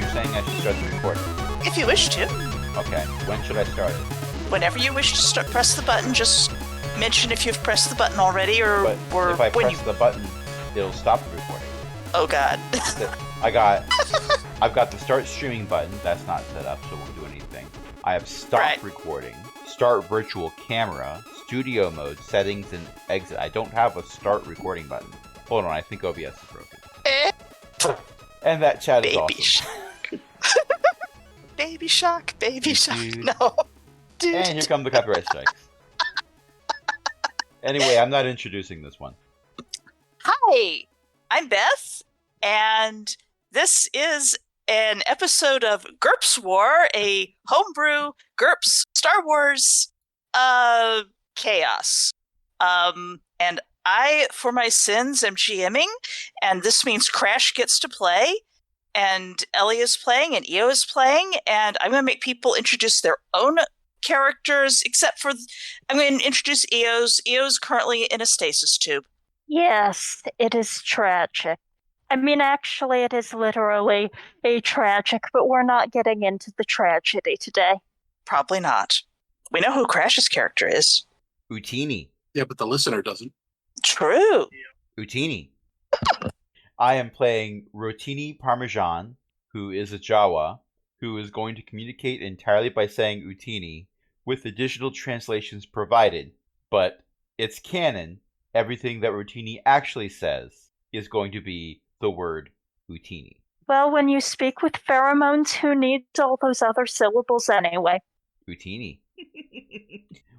saying I should start the recording? If you wish to. Okay, when should I start it? Whenever you wish to press the button, just mention if you've pressed the button already or If I when press the button, it'll stop the recording. Oh god. I've got the start streaming button. That's not set up, so it won't do anything. I have stop recording, start virtual camera, studio mode, settings, and exit. I don't have a start recording button. Hold on, I think OBS is broken. And that chat is awesome. Baby shark, baby shark. No. Dude. And here come the copyright strikes. Anyway, I'm not introducing this one. Hi, I'm Beth, and this is an episode of GURPS War, a homebrew GURPS Star Wars chaos. And I, for my sins, am GMing, and this means Crash gets to play, and Ellie is playing, and EO is playing, and I'm going to make people introduce their own characters, except for I'm going to introduce EO's. EO's currently in a stasis tube. Yes, it is tragic. I mean, actually, it is literally a tragic, but we're not getting into the tragedy today. Probably not. We know who Crash's character is. Utini. Yeah, but the listener doesn't. True. Utini. I am playing Rotini Parmesan, who is a Jawa, who is going to communicate entirely by saying Utini, with additional translations provided. But it's canon. Everything that Rotini actually says is going to be the word Utini. Well, when you speak with pheromones, who needs all those other syllables anyway? Utini.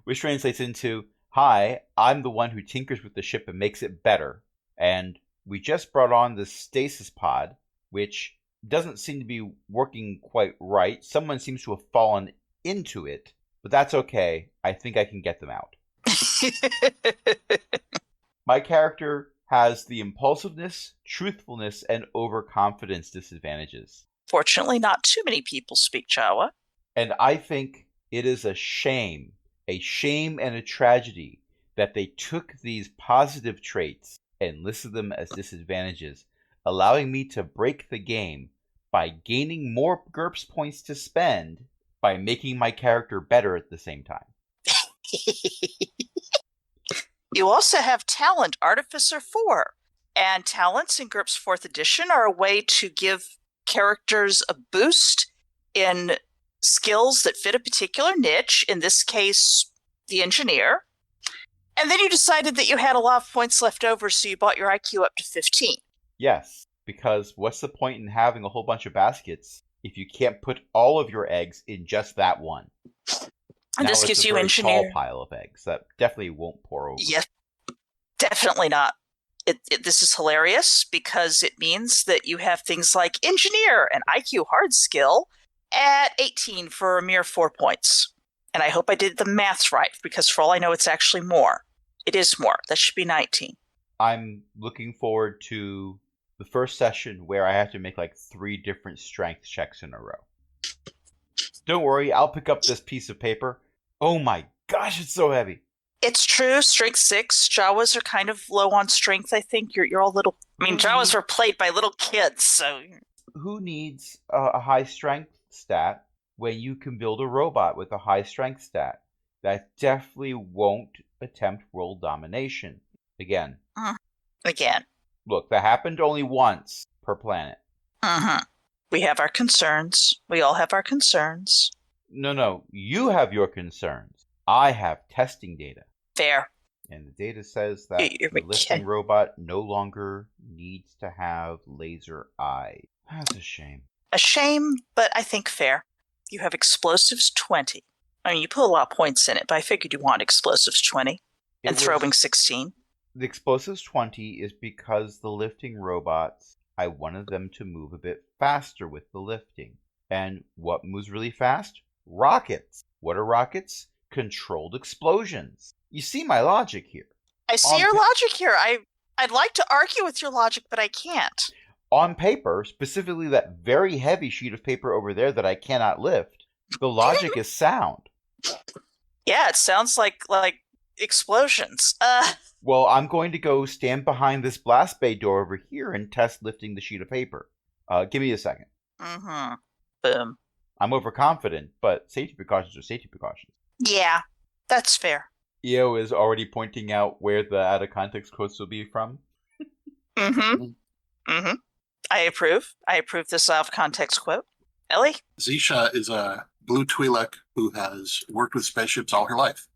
Which translates into, hi, I'm the one who tinkers with the ship and makes it better. And we just brought on the stasis pod, which doesn't seem to be working quite right. Someone seems to have fallen into it, but that's okay. I think I can get them out. My character has the impulsiveness, truthfulness, and overconfidence disadvantages. Fortunately, not too many people speak Jawa. And I think it is a shame and a tragedy that they took these positive traits and listed them as disadvantages, allowing me to break the game by gaining more GURPS points to spend by making my character better at the same time. You also have talent, Artificer 4. And talents in GURPS 4th edition are a way to give characters a boost in skills that fit a particular niche, in this case, the engineer. And then you decided that you had a lot of points left over, so you bought your IQ up to 15. Yes, because what's the point in having a whole bunch of baskets if you can't put all of your eggs in just that one? And now this gives you engineer. Tall pile of eggs that definitely won't pour over. Yes, definitely not. This is hilarious because it means that you have things like engineer and IQ hard skill at 18 for a mere 4 points. And I hope I did the maths right, because for all I know, it's actually more. It is more. That should be 19. I'm looking forward to the first session where I have to make like 3 different strength checks in a row. Don't worry, I'll pick up this piece of paper. Oh my gosh, it's so heavy. It's true, strength 6. Jawas are kind of low on strength, I think. You're all little... I mean, Jawas were played by little kids, so... Who needs a high strength stat when you can build a robot with a high strength stat? That definitely won't attempt world domination. Again. Again. Look, that happened only once per planet. We have our concerns. We all have our concerns. No, you have your concerns. I have testing data. Fair. And the data says that the lifting robot no longer needs to have laser eyes. That's a shame. A shame, but I think fair. You have explosives 20. I mean, you put a lot of points in it, but I figured you want explosives 20. And throwing 16. The explosives 20 is because the lifting robots, I wanted them to move a bit faster with the lifting. And what moves really fast? Rockets. What are rockets? Controlled explosions. You see my logic here. I see your logic here. I'd like to argue with your logic, but I can't. On paper, specifically that very heavy sheet of paper over there that I cannot lift, the logic is sound. Yeah, it sounds like explosions. Well, I'm going to go stand behind this blast bay door over here and test lifting the sheet of paper. Give me a second. Mm-hmm. Boom. I'm overconfident, but safety precautions are safety precautions. Yeah, that's fair. EO is already pointing out where the out of context quotes will be from. Mm-hmm. Mm-hmm. I approve. I approve this out of context quote. Ellie? Zisha is a blue Twi'lek who has worked with spaceships all her life.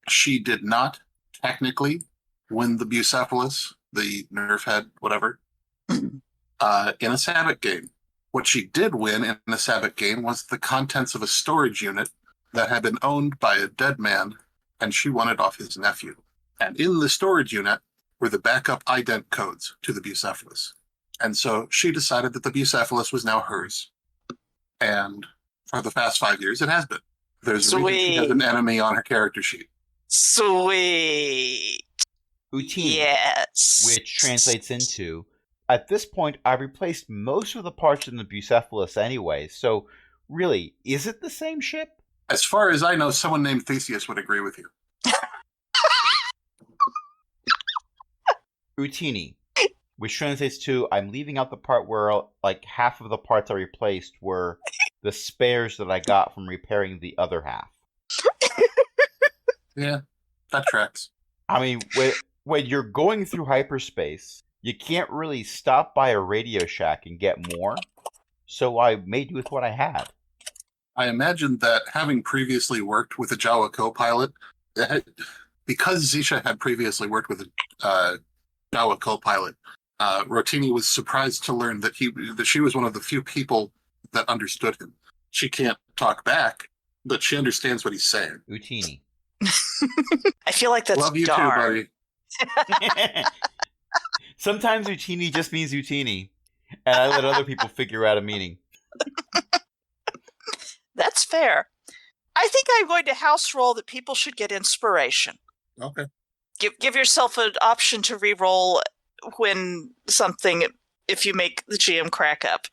She did not technically win the Bucephalus, the nerf head, whatever, in a Sabbath game. What she did win in a Sabbath game was the contents of a storage unit that had been owned by a dead man, and she won it off his nephew. And in the storage unit were the backup ident codes to the Bucephalus. And so she decided that the Bucephalus was now hers. And for the past 5 years, it has been. There's a reason she has an enemy on her character sheet. Sweet. Utini. Yes. Which translates into, at this point, I've replaced most of the parts in the Bucephalus anyway, so really, is it the same ship? As far as I know, someone named Theseus would agree with you. Utini. Which translates to, I'm leaving out the part where like half of the parts I replaced were the spares that I got from repairing the other half. Yeah, that tracks. I mean, when you're going through hyperspace, you can't really stop by a Radio Shack and get more, so I made do with what I had. I imagine that having previously worked with a Jawa co-pilot, because Zisha had previously worked with a Jawa co-pilot, Rotini was surprised to learn that she was one of the few people that understood him. She can't talk back, but she understands what he's saying. Utini. I feel like that's Love you darn. too, buddy. Sometimes Utini just means Utini, and I let other people figure out a meaning. That's fair. I think I'm going to house roll that people should get inspiration. Okay. Give yourself an option to re-roll when something, if you make the GM crack up.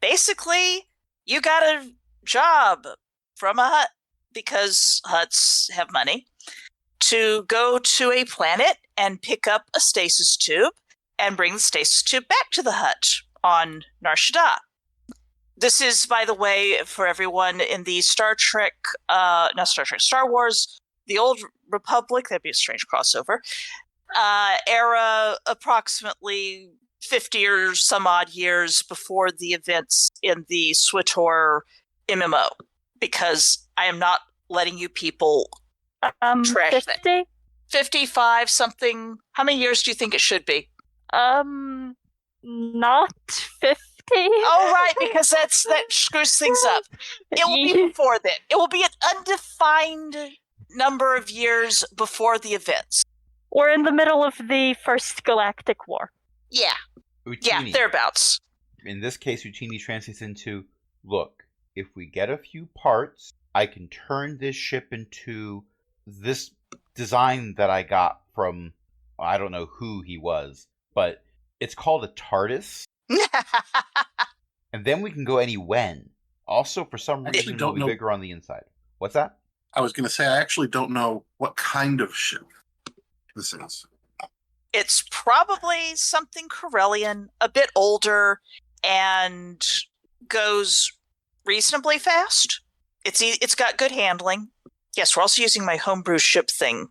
Basically, you got a job from a hut, because huts have money, to go to a planet and pick up a stasis tube and bring the stasis tube back to the hut on Nar Shaddaa. This is, by the way, for everyone in the Star Wars, the Old Republic, that'd be a strange crossover, era, approximately 50 or some odd years before the events in the SWTOR MMO, because I am not letting you people trash 50? that. 55 something. How many years do you think it should be? Not 50. Oh, right, because that screws things up. It will be before then. It will be an undefined number of years before the events. We're in the middle of the First Galactic War. Yeah. Utini. Yeah, thereabouts. In this case, Utini translates into, look, if we get a few parts, I can turn this ship into this design that I got from, I don't know who he was, but it's called a TARDIS. And then we can go any when. Also, for some reason, it'll be bigger on the inside. What's that? I was going to say, I actually don't know what kind of ship this is. It's probably something Corellian, a bit older, and goes reasonably fast. It's got good handling. Yes, we're also using my homebrew ship thing,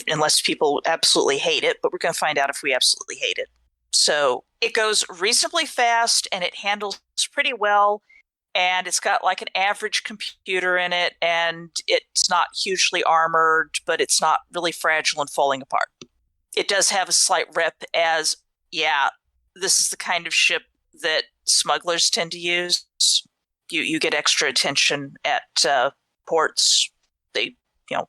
unless people absolutely hate it, but we're going to find out if we absolutely hate it. So it goes reasonably fast, and it handles pretty well, and it's got like an average computer in it, and it's not hugely armored, but it's not really fragile and falling apart. It does have a slight rep as, yeah, this is the kind of ship that smugglers tend to use. You get extra attention at ports. They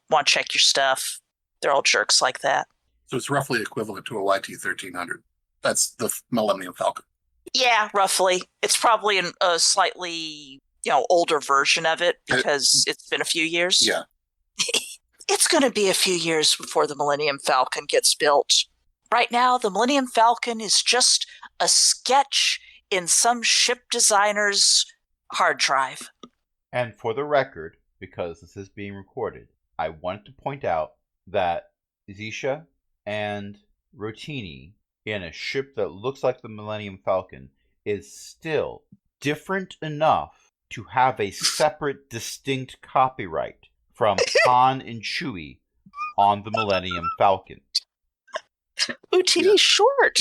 want to check your stuff. They're all jerks like that. So it's roughly equivalent to a YT-1300. That's the Millennium Falcon. Yeah, roughly. It's probably a slightly older version of it because it's been a few years. Yeah. It's going to be a few years before the Millennium Falcon gets built. Right now, the Millennium Falcon is just a sketch in some ship designer's hard drive. And for the record, because this is being recorded, I want to point out that Zisha and Rotini in a ship that looks like the Millennium Falcon is still different enough to have a separate, distinct copyright from Han and Chewie on the Millennium Falcon. Utini's short.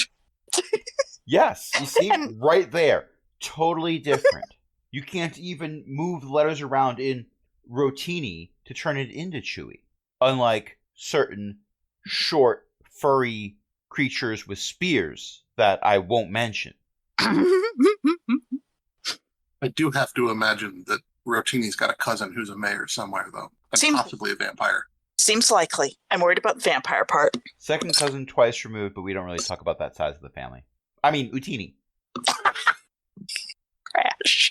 Yes, you see, right there. Totally different. You can't even move the letters around in Rotini to turn it into Chewie. Unlike certain short, furry creatures with spears that I won't mention. I do have to imagine that Rotini's got a cousin who's a mayor somewhere, though. And possibly a vampire. Seems likely. I'm worried about the vampire part. Second cousin twice removed, but we don't really talk about that size of the family. I mean, Utini. Crash.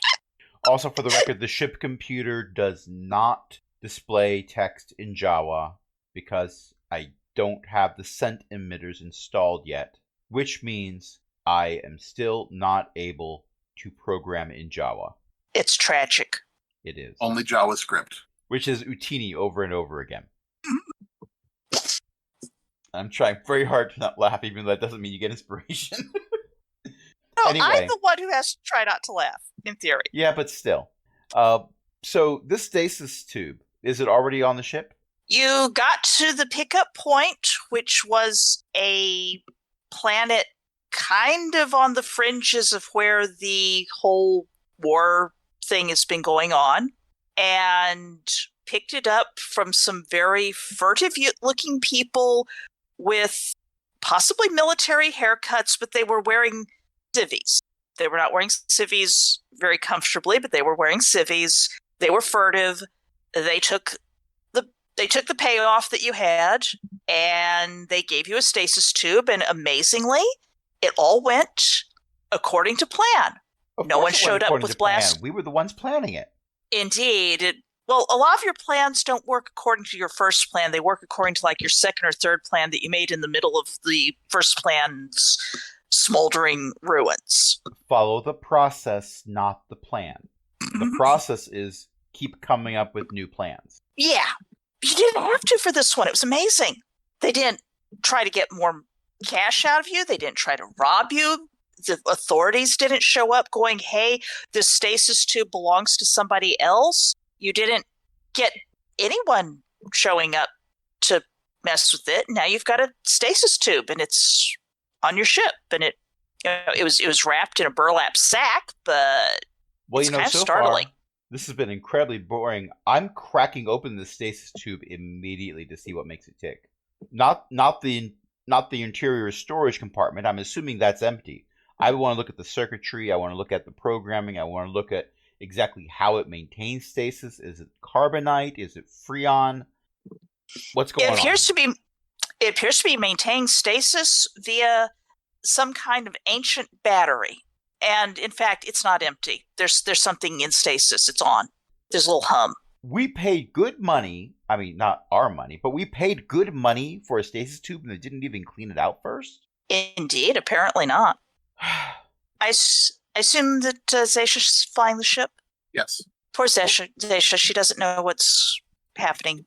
Also, for the record, the ship computer does not display text in Jawa because I don't have the scent emitters installed yet, which means I am still not able to program in Jawa. It's tragic. It is. Only JavaScript. Which is Utini over and over again. I'm trying very hard to not laugh, even though that doesn't mean you get inspiration. No, Anyway. I'm the one who has to try not to laugh, in theory. Yeah, but still. So this stasis tube, is it already on the ship? You got to the pickup point, which was a planet kind of on the fringes of where the whole war thing has been going on, and picked it up from some very furtive-looking people with possibly military haircuts, but they were wearing civvies. They were not wearing civvies very comfortably, but they were wearing civvies. They were furtive. They took the payoff that you had, and they gave you a stasis tube, and amazingly, it all went according to plan. No one showed up with blast. We were the ones planning it. Indeed. Well, a lot of your plans don't work according to your first plan. They work according to like your second or third plan that you made in the middle of the first plan's smoldering ruins. Follow the process, not the plan. The process is keep coming up with new plans. Yeah. You didn't have to for this one. It was amazing. They didn't try to get more cash out of you. They didn't try to rob you. The authorities didn't show up going, hey, this stasis tube belongs to somebody else. You didn't get anyone showing up to mess with it. Now you've got a stasis tube, and it's on your ship, and it was wrapped in a burlap sack, but well, it's kind of so startling. Far, this has been incredibly boring. I'm cracking open the stasis tube immediately to see what makes it tick. Not the interior storage compartment. I'm assuming that's empty. I want to look at the circuitry. I want to look at the programming. I want to look at exactly how it maintains stasis. Is it carbonite? Is it freon? What's going on? It appears to be maintaining stasis via some kind of ancient battery. And in fact, it's not empty. There's something in stasis. It's on. There's a little hum. We paid good money. I mean, not our money, but we paid good money for a stasis tube and they didn't even clean it out first? Indeed, apparently not. I assume that Zaysha's flying the ship? Yes. Poor Zaysha, she doesn't know what's happening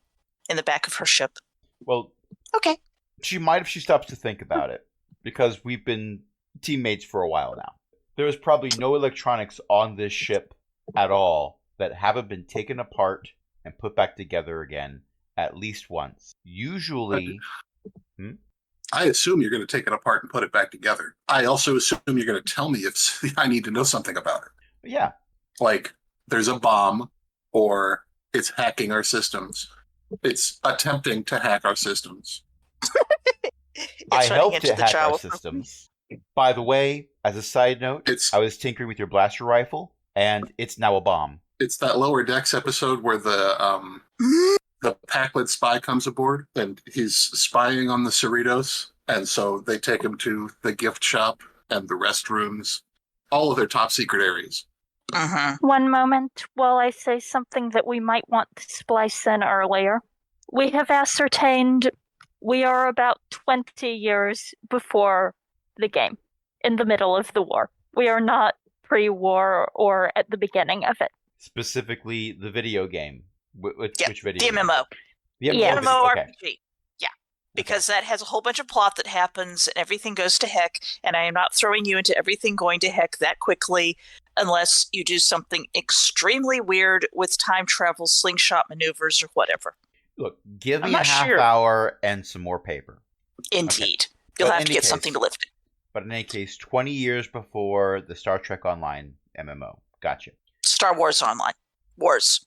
in the back of her ship. Well, okay. She might if she stops to think about it, because we've been teammates for a while now. There is probably no electronics on this ship at all that haven't been taken apart and put back together again at least once. Usually... I assume you're going to take it apart and put it back together. I also assume you're going to tell me if I need to know something about it. Yeah. Like, there's a bomb, or it's hacking our systems. It's attempting to hack our systems. I helped to hack our systems. By the way, as a side note, I was tinkering with your blaster rifle, and it's now a bomb. It's that Lower Decks episode where the Packlet spy comes aboard, and he's spying on the Cerritos, and so they take him to the gift shop and the restrooms, all of their top secret areas. One moment while I say something that we might want to splice in earlier. We have ascertained we are about 20 years before the game, in the middle of the war. We are not pre-war or at the beginning of it. Specifically, the video game. Which video? The MMO. The MMO okay. RPG. Yeah. because that has a whole bunch of plot that happens and everything goes to heck, and I am not throwing you into everything going to heck that quickly unless you do something extremely weird with time travel, slingshot maneuvers, or whatever. Look, give I'm me a not half sure. hour and some more paper. Indeed. But You'll in have to any get case- something to lift it. But in any case, 20 years before the Star Trek Online MMO. Gotcha. Star Wars Online. Wars.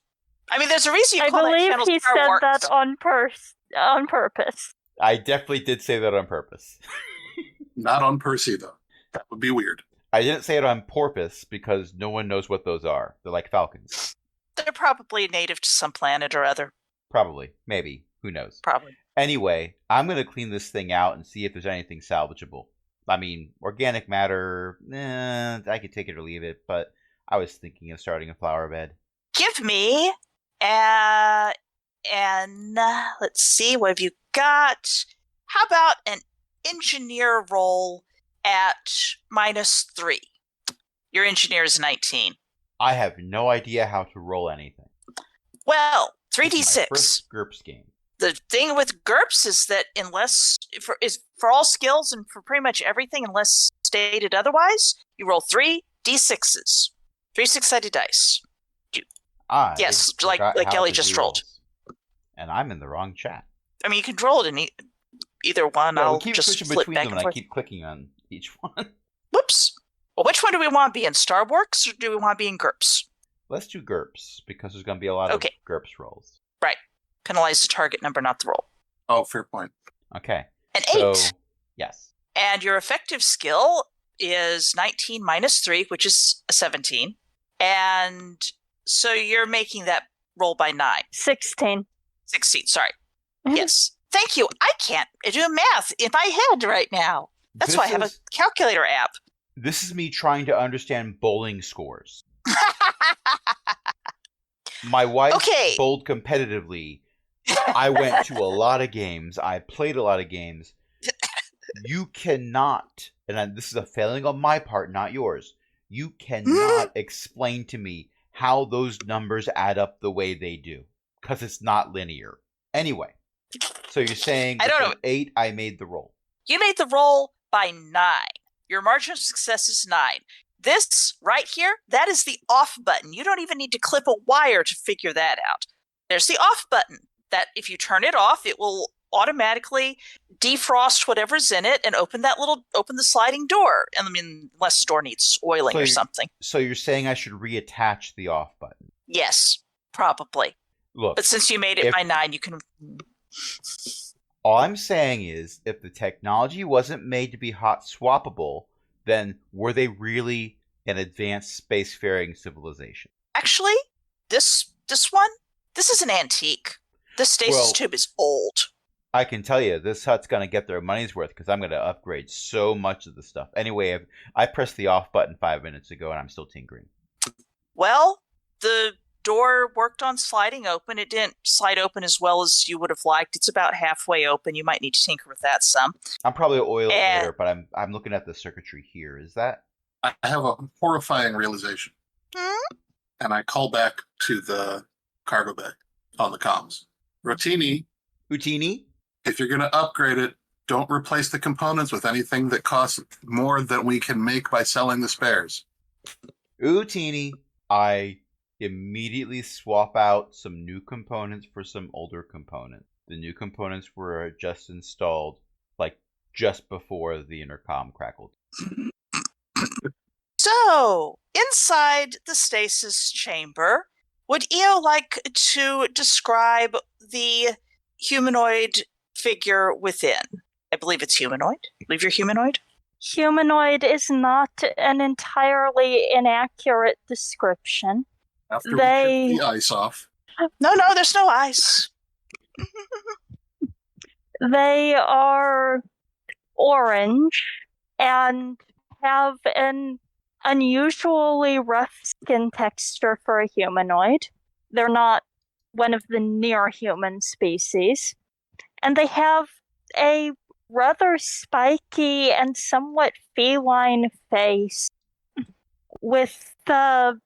I mean, there's a reason you I call that believe channel he Star said Wars. that on purpose. I definitely did say that on purpose. Not on Percy, though. That would be weird. I didn't say it on porpoise because no one knows what those are. They're like falcons. They're probably native to some planet or other. Probably. Maybe. Who knows? Probably. Anyway, I'm going to clean this thing out and see if there's anything salvageable. I mean, organic matter, I could take it or leave it, but I was thinking of starting a flower bed. Give me let's see, what have you got? How about an engineer roll at -3? Your engineer is 19. I have no idea how to roll anything. Well, This is my 3d6. first GURPS game. The thing with GURPS is that for all skills and for pretty much everything, unless stated otherwise, you roll 3 d6s, 3 6-sided dice. Yes, like forgot how Ellie to just do rolled. this. And I'm in the wrong chat. I mean, you can roll it in either one. Yeah, I'll we keep just switching flip between back them, and and I forth. keep clicking on each one. Whoops. Well, which one do we want to be in? Star Wars, or do we want to be in GURPS? Let's do GURPS, because there's going to be a lot Okay. of GURPS rolls. Penalize the target number, not the roll. Oh, fair point. Okay. An 8. So, yes. And your effective skill is 19 -3, which is a 17. And so you're making that roll by 9. 16. 16, sorry. Yes. Thank you. I can't do math in my head right now. That's why I have a calculator app. This is me trying to understand bowling scores. My wife Okay. bowled competitively. I went to a lot of games. I played a lot of games. You cannot, and this is a failing on my part, not yours. You cannot explain to me how those numbers add up the way they do, because it's not linear. Anyway, so you're saying I don't with know. an 8, I made the roll. You made the roll by 9. Your margin of success is 9. This right here, that is the off button. You don't even need to clip a wire to figure that out. There's the off button that if you turn it off, it will automatically defrost whatever's in it and open the sliding door. And I mean, unless the door needs oiling or something. So you're saying I should reattach the off button? Yes, probably. Look, But since you made it by 9, you can. all I'm saying is, if the technology wasn't made to be hot swappable, then were they really an advanced spacefaring civilization? Actually, this one, this is an antique. This stasis tube is old. I can tell you, this hut's going to get their money's worth because I'm going to upgrade so much of the stuff. Anyway, I pressed the off button 5 minutes ago and I'm still tinkering. Well, the door worked on sliding open. It didn't slide open as well as you would have liked. It's about halfway open. You might need to tinker with that some. I'm probably oil it later, but I'm looking at the circuitry here. Is that? I have a horrifying realization. And I call back to the cargo bay on the comms. Rotini, Utini? if you're going to upgrade it, don't replace the components with anything that costs more than we can make by selling the spares. Utini. I immediately swap out some new components for some older components. The new components were just installed, like, just before the intercom crackled. So, inside the stasis chamber, would Eo like to describe the humanoid figure within? I believe it's humanoid. I believe you're humanoid? Humanoid is not an entirely inaccurate description. After They- we ship the ice off, No, there's no ice. They are orange and have an unusually rough skin texture for a humanoid. They're not one of the near human species. And they have a rather spiky and somewhat feline face with a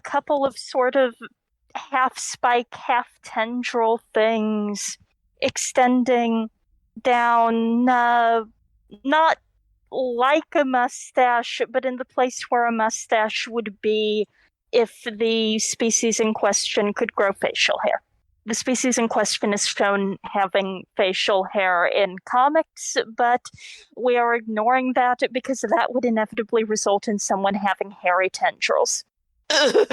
couple of sort of half spike, half tendril things extending down, not like a mustache, but in the place where a mustache would be if the species in question could grow facial hair. The species in question is shown having facial hair in comics, but we are ignoring that because that would inevitably result in someone having hairy tendrils. No.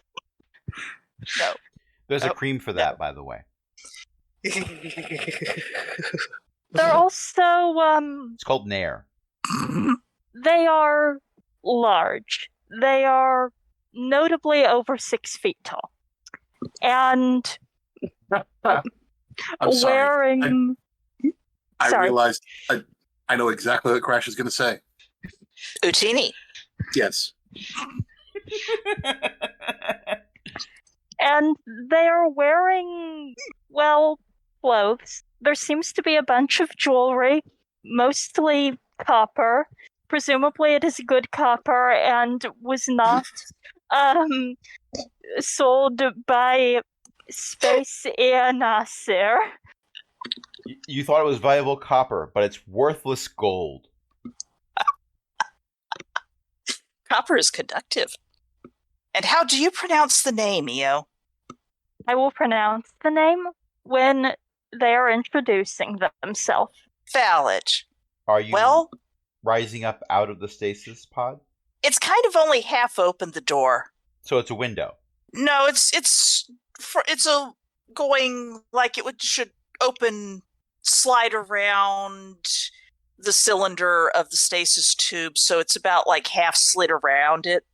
There's a Oh, cream for that, by the way. They're also, It's called Nair. they are large. They are notably over 6 feet tall. And I'm sorry. wearing... I Sorry. realized I know exactly what Crash is going to say. Utini. Yes. And they are wearing, well, clothes. There seems to be a bunch of jewelry, mostly copper. Presumably it is good copper and was not sold by Space Air Nasser. You thought it was valuable copper, but it's worthless gold. Copper is conductive. And how do you pronounce the name, Io? I will pronounce the name when they are introducing themselves. Valid. Are you Well, rising up out of the stasis pod? it's kind of only half open the door. So it's a window. No, it's a going like should open, slide around the cylinder of the stasis tube, so it's about like half slid around it.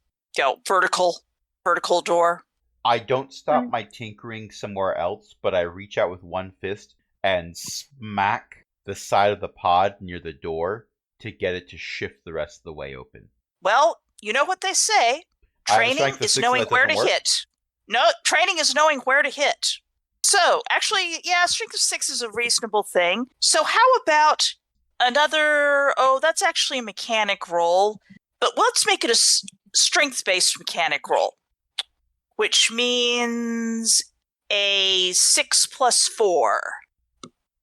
Vertical door. I don't stop my tinkering somewhere else, but I reach out with one fist and smack the side of the pod near the door to get it to shift the rest of the way open. Well, you know what they say. I have a Training strength of is 6 knowing and that where to doesn't work? hit. No, training is knowing where to hit. So, actually, yeah, strength of 6 is a reasonable thing. So how about another... Oh, that's actually a mechanic roll. But let's make it a strength-based mechanic roll, which means a 6 plus 4,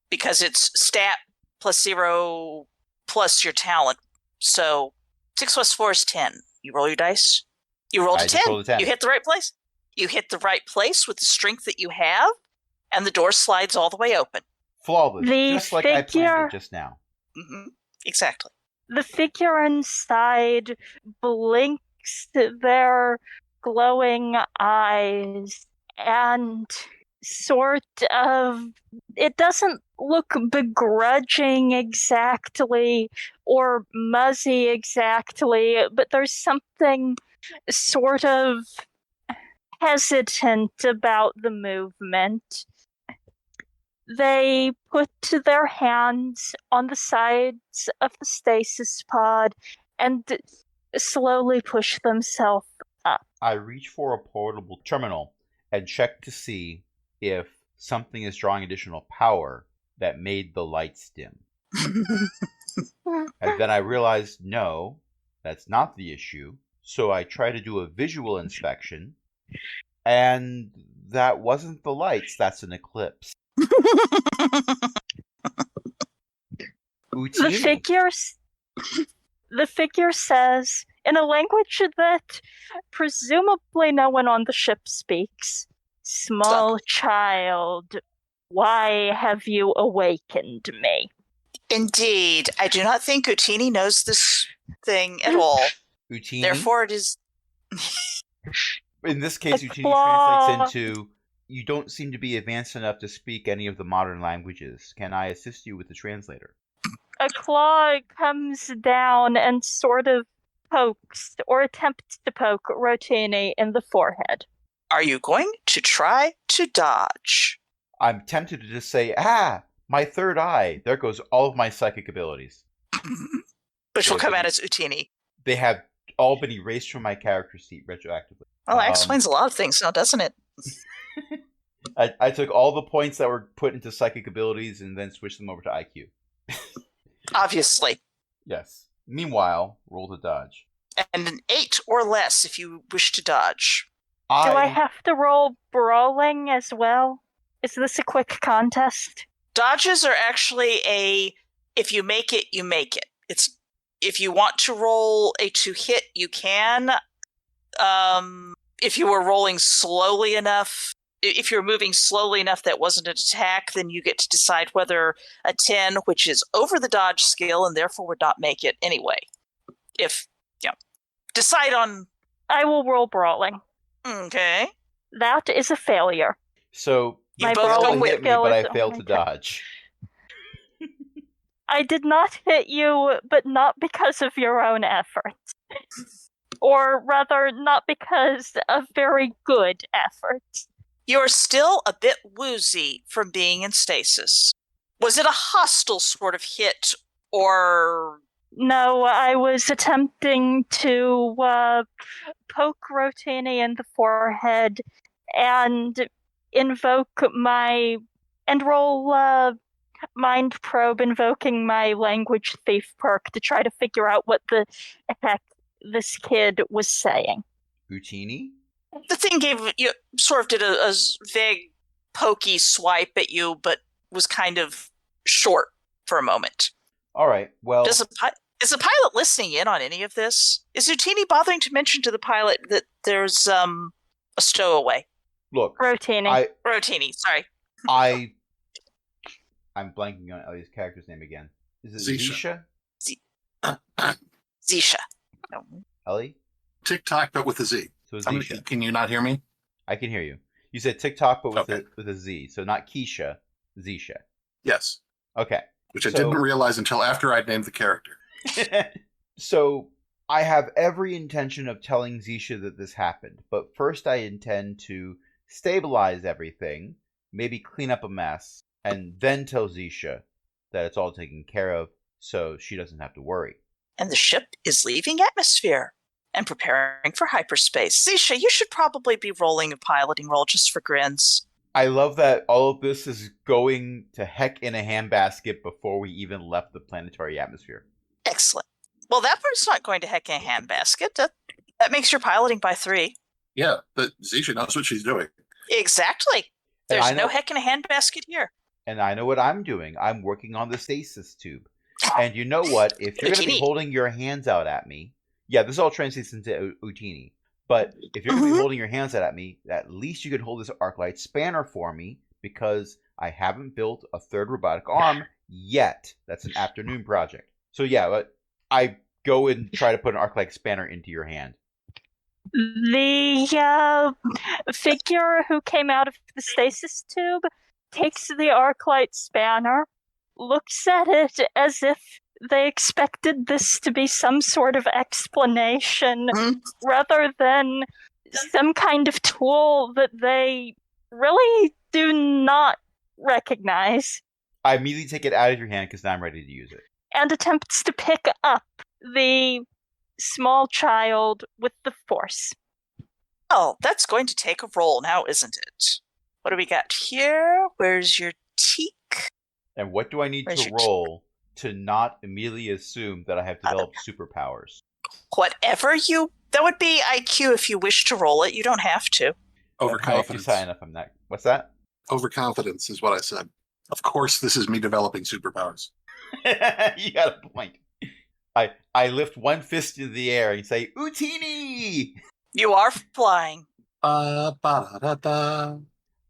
because it's stat plus 0 plus your talent. So 6 plus 4 is 10. You roll your dice. You rolled I a just 10. rolled a 10. You hit the right place. You hit the right place with the strength that you have, and the door slides all the way open. Flawless, The just like I planned figure- it just now. Mm-hmm. Exactly. The figure inside blinks their glowing eyes and sort of... It doesn't look begrudging exactly or muzzy exactly, but there's something sort of hesitant about the movement. They put their hands on the sides of the stasis pod and slowly push themselves up. I reach for a portable terminal and check to see if something is drawing additional power that made the lights dim. And then I realized, no, that's not the issue. So I try to do a visual inspection, and that wasn't the lights, that's an eclipse. Utini. The figure says, in a language that presumably no one on the ship speaks, "Small child, why have you awakened me?" Indeed. I do not think Utini knows this thing at all. Utini. Therefore, it is... In this case, Utini Claw. translates into, you don't seem to be advanced enough to speak any of the modern languages. Can I assist you with the translator? A claw comes down and sort of pokes, or attempts to poke, Rotini in the forehead. Are you going to try to dodge? I'm tempted to just say, my third eye. There goes all of my psychic abilities. Which will come out as Utini. They have all been erased from my character sheet retroactively. Well, that explains a lot of things now, doesn't it? I took all the points that were put into psychic abilities and then switched them over to IQ. Obviously. Yes. Meanwhile, roll to dodge. And an 8 or less if you wish to dodge. Do I have to roll brawling as well? Is this a quick contest? Dodges are actually a If you make it, you make it. If you want to roll a to hit, you can. If you were rolling slowly enough, if you're moving slowly enough that wasn't an attack, then you get to decide whether a 10, which is over the dodge skill and therefore would not make it anyway. Decide on. I will roll brawling. Okay. That is a failure. So You My both go brawling with hit me, skill but is I failed to only 10. dodge. I did not hit you, but not because of your own effort. Or rather, not because of very good effort. You're still a bit woozy from being in stasis. Was it a hostile sort of hit, or No, I was attempting to poke Rotini in the forehead and invoke and roll mind probe, invoking my language thief perk to try to figure out what the heck this kid was saying. Utini? the thing sort of did a vague pokey swipe at you, but was kind of short for a moment. All right. Well, Is the pilot listening in on any of this? Is Utini bothering to mention to the pilot that there's a stowaway? look, Rotini. Rotini, sorry. I'm blanking on Ellie's character's name again. Is it Zisha. Zisha? Zisha. No. Ellie? TikTok, but with a Z. So it's Zisha. Can you not hear me? I can hear you. You said TikTok, but Okay. with a Z. So not Keisha, Zisha. Yes. Okay. Which I didn't realize until after I'd named the character. So I have every intention of telling Zisha that this happened, but first I intend to stabilize everything, maybe clean up a mess, and then tell Zisha that it's all taken care of so she doesn't have to worry. And the ship is leaving atmosphere and preparing for hyperspace. Zisha, you should probably be rolling a piloting roll just for grins. I love that all of this is going to heck in a handbasket before we even left the planetary atmosphere. Excellent. Well, that part's not going to heck in a handbasket. That makes your piloting by 3. Yeah, but Zisha knows what she's doing. Exactly. And There's no heck in a handbasket here. And I know what I'm doing. I'm working on the stasis tube. And you know what? If you're going to be Utini. holding your hands out at me, yeah, this all translates into Utini. But if you're going to be holding your hands out at me, at least you could hold this Arclight spanner for me, because I haven't built a third robotic arm yet. That's an afternoon project. So yeah, but I go and try to put an Arclight spanner into your hand. The figure who came out of the stasis tube takes the Arclight spanner, looks at it as if they expected this to be some sort of explanation rather than some kind of tool that they really do not recognize, I immediately take it out of your hand because now I'm ready to use it. and attempts to pick up the small child with the force. Oh, that's going to take a roll now, isn't it? What do we got here? Where's your teak? And what do I need Where's to your teak? roll to not immediately assume that I have developed superpowers? Whatever that would be IQ if you wish to roll it. You don't have to. Overconfidence. Sign up. I'm not. What's that? Overconfidence is what I said. Of course, this is me developing superpowers. You got a point. I lift one fist in the air and say, Utini! You are flying. Ba-da-da-da.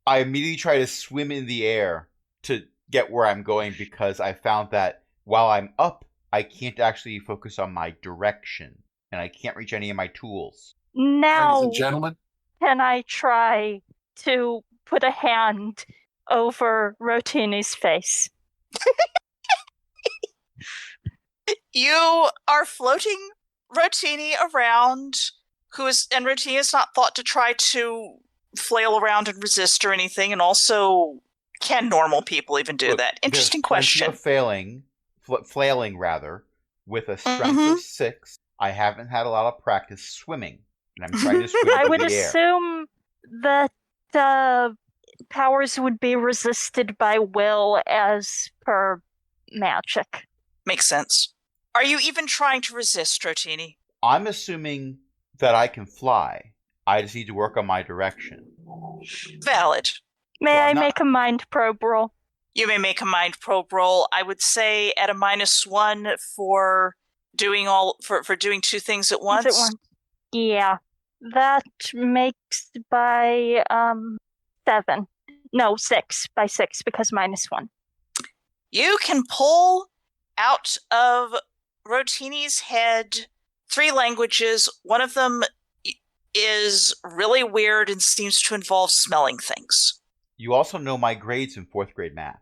I immediately try to swim in the air to get where I'm going, because I found that while I'm up, I can't actually focus on my direction, and I can't reach any of my tools. Now, Ladies and gentlemen, can I try to put a hand over Rotini's face? You are floating Rotini around, and Rotini is not thought to try to flail around and resist or anything, and also, can normal people even do Look, that? there's Interesting plenty question. of flailing rather, with a strength of 6. I haven't had a lot of practice swimming, and I'm trying to swim I through would the air. assume that powers would be resisted by will as per magic. Makes sense. Are you even trying to resist, Rotini? I'm assuming that I can fly. I just need to work on my direction. Valid. May Well, I I'm not- make a mind probe roll? You may make a mind probe roll. I would say at a -1 for doing for doing two things at once. Yeah. That makes by 7. No, 6 by 6 because -1. You can pull out of Rotini's head 3 languages. One of them is really weird and seems to involve smelling things. You also know my grades in 4th grade math.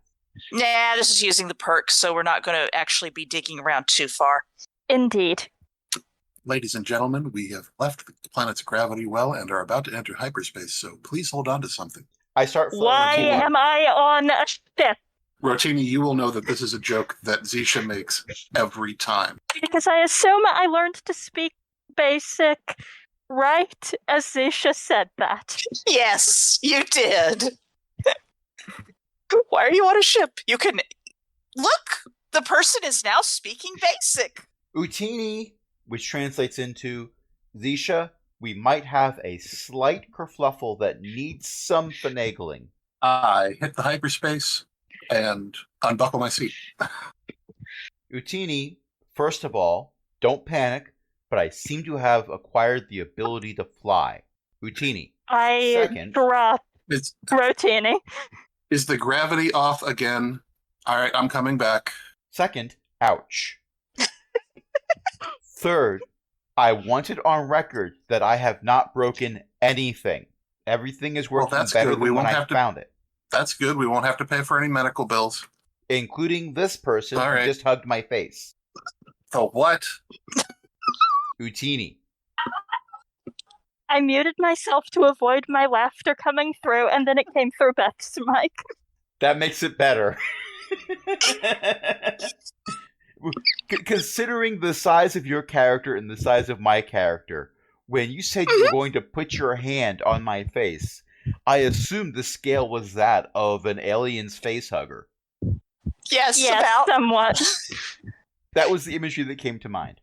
Nah, this is using the perk, so we're not going to actually be digging around too far. Indeed. Ladies and gentlemen, we have left the planet's gravity well and are about to enter hyperspace, so please hold on to something. I start Why floating am I on a ship? Rotini, you will know that this is a joke that Zisha makes every time. Because I assume I learned to speak basic right as Zisha said that. Yes, you did. Why are you on a ship? You can... Look! The person is now speaking basic. Utini, which translates into, Zisha, we might have a slight kerfluffle that needs some finagling. I hit the hyperspace and unbuckle my seat. Utini, first of all, don't panic, but I seem to have acquired the ability to fly. Utini. I Second. drop Is Rotini. the gravity off again? All right, I'm coming back. Second, ouch. Third, I want it on record that I have not broken anything. Everything is working that's better good. We than when won't I have to- found it. That's good. We won't have to pay for any medical bills. Including this person All who right. just hugged my face. The what? Utini. I muted myself to avoid my laughter coming through, and then it came through Beth's mic. That makes it better. Considering the size of your character and the size of my character, when you said you were going to put your hand on my face, I assumed the scale was that of an alien's face hugger. Yes, Yes, about somewhat. That was the imagery that came to mind.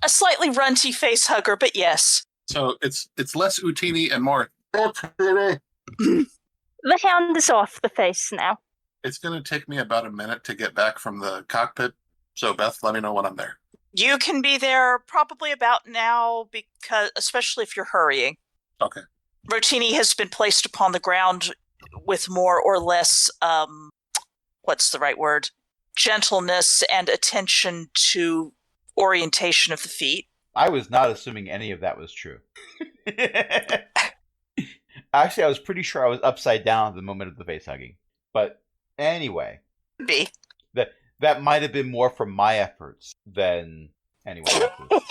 a slightly runty face hugger, but yes. So it's less Utini and more. The hand is off the face now. It's going to take me about a minute to get back from the cockpit. So Beth, let me know when I'm there. You can be there probably about now, because especially if you're hurrying. Okay. Rotini has been placed upon the ground with more or less, what's the right word? Gentleness and attention to orientation of the feet. I was not assuming any of that was true. Actually, I was pretty sure I was upside down at the moment of the face hugging. But anyway, B. that might have been more from my efforts than anyone else's.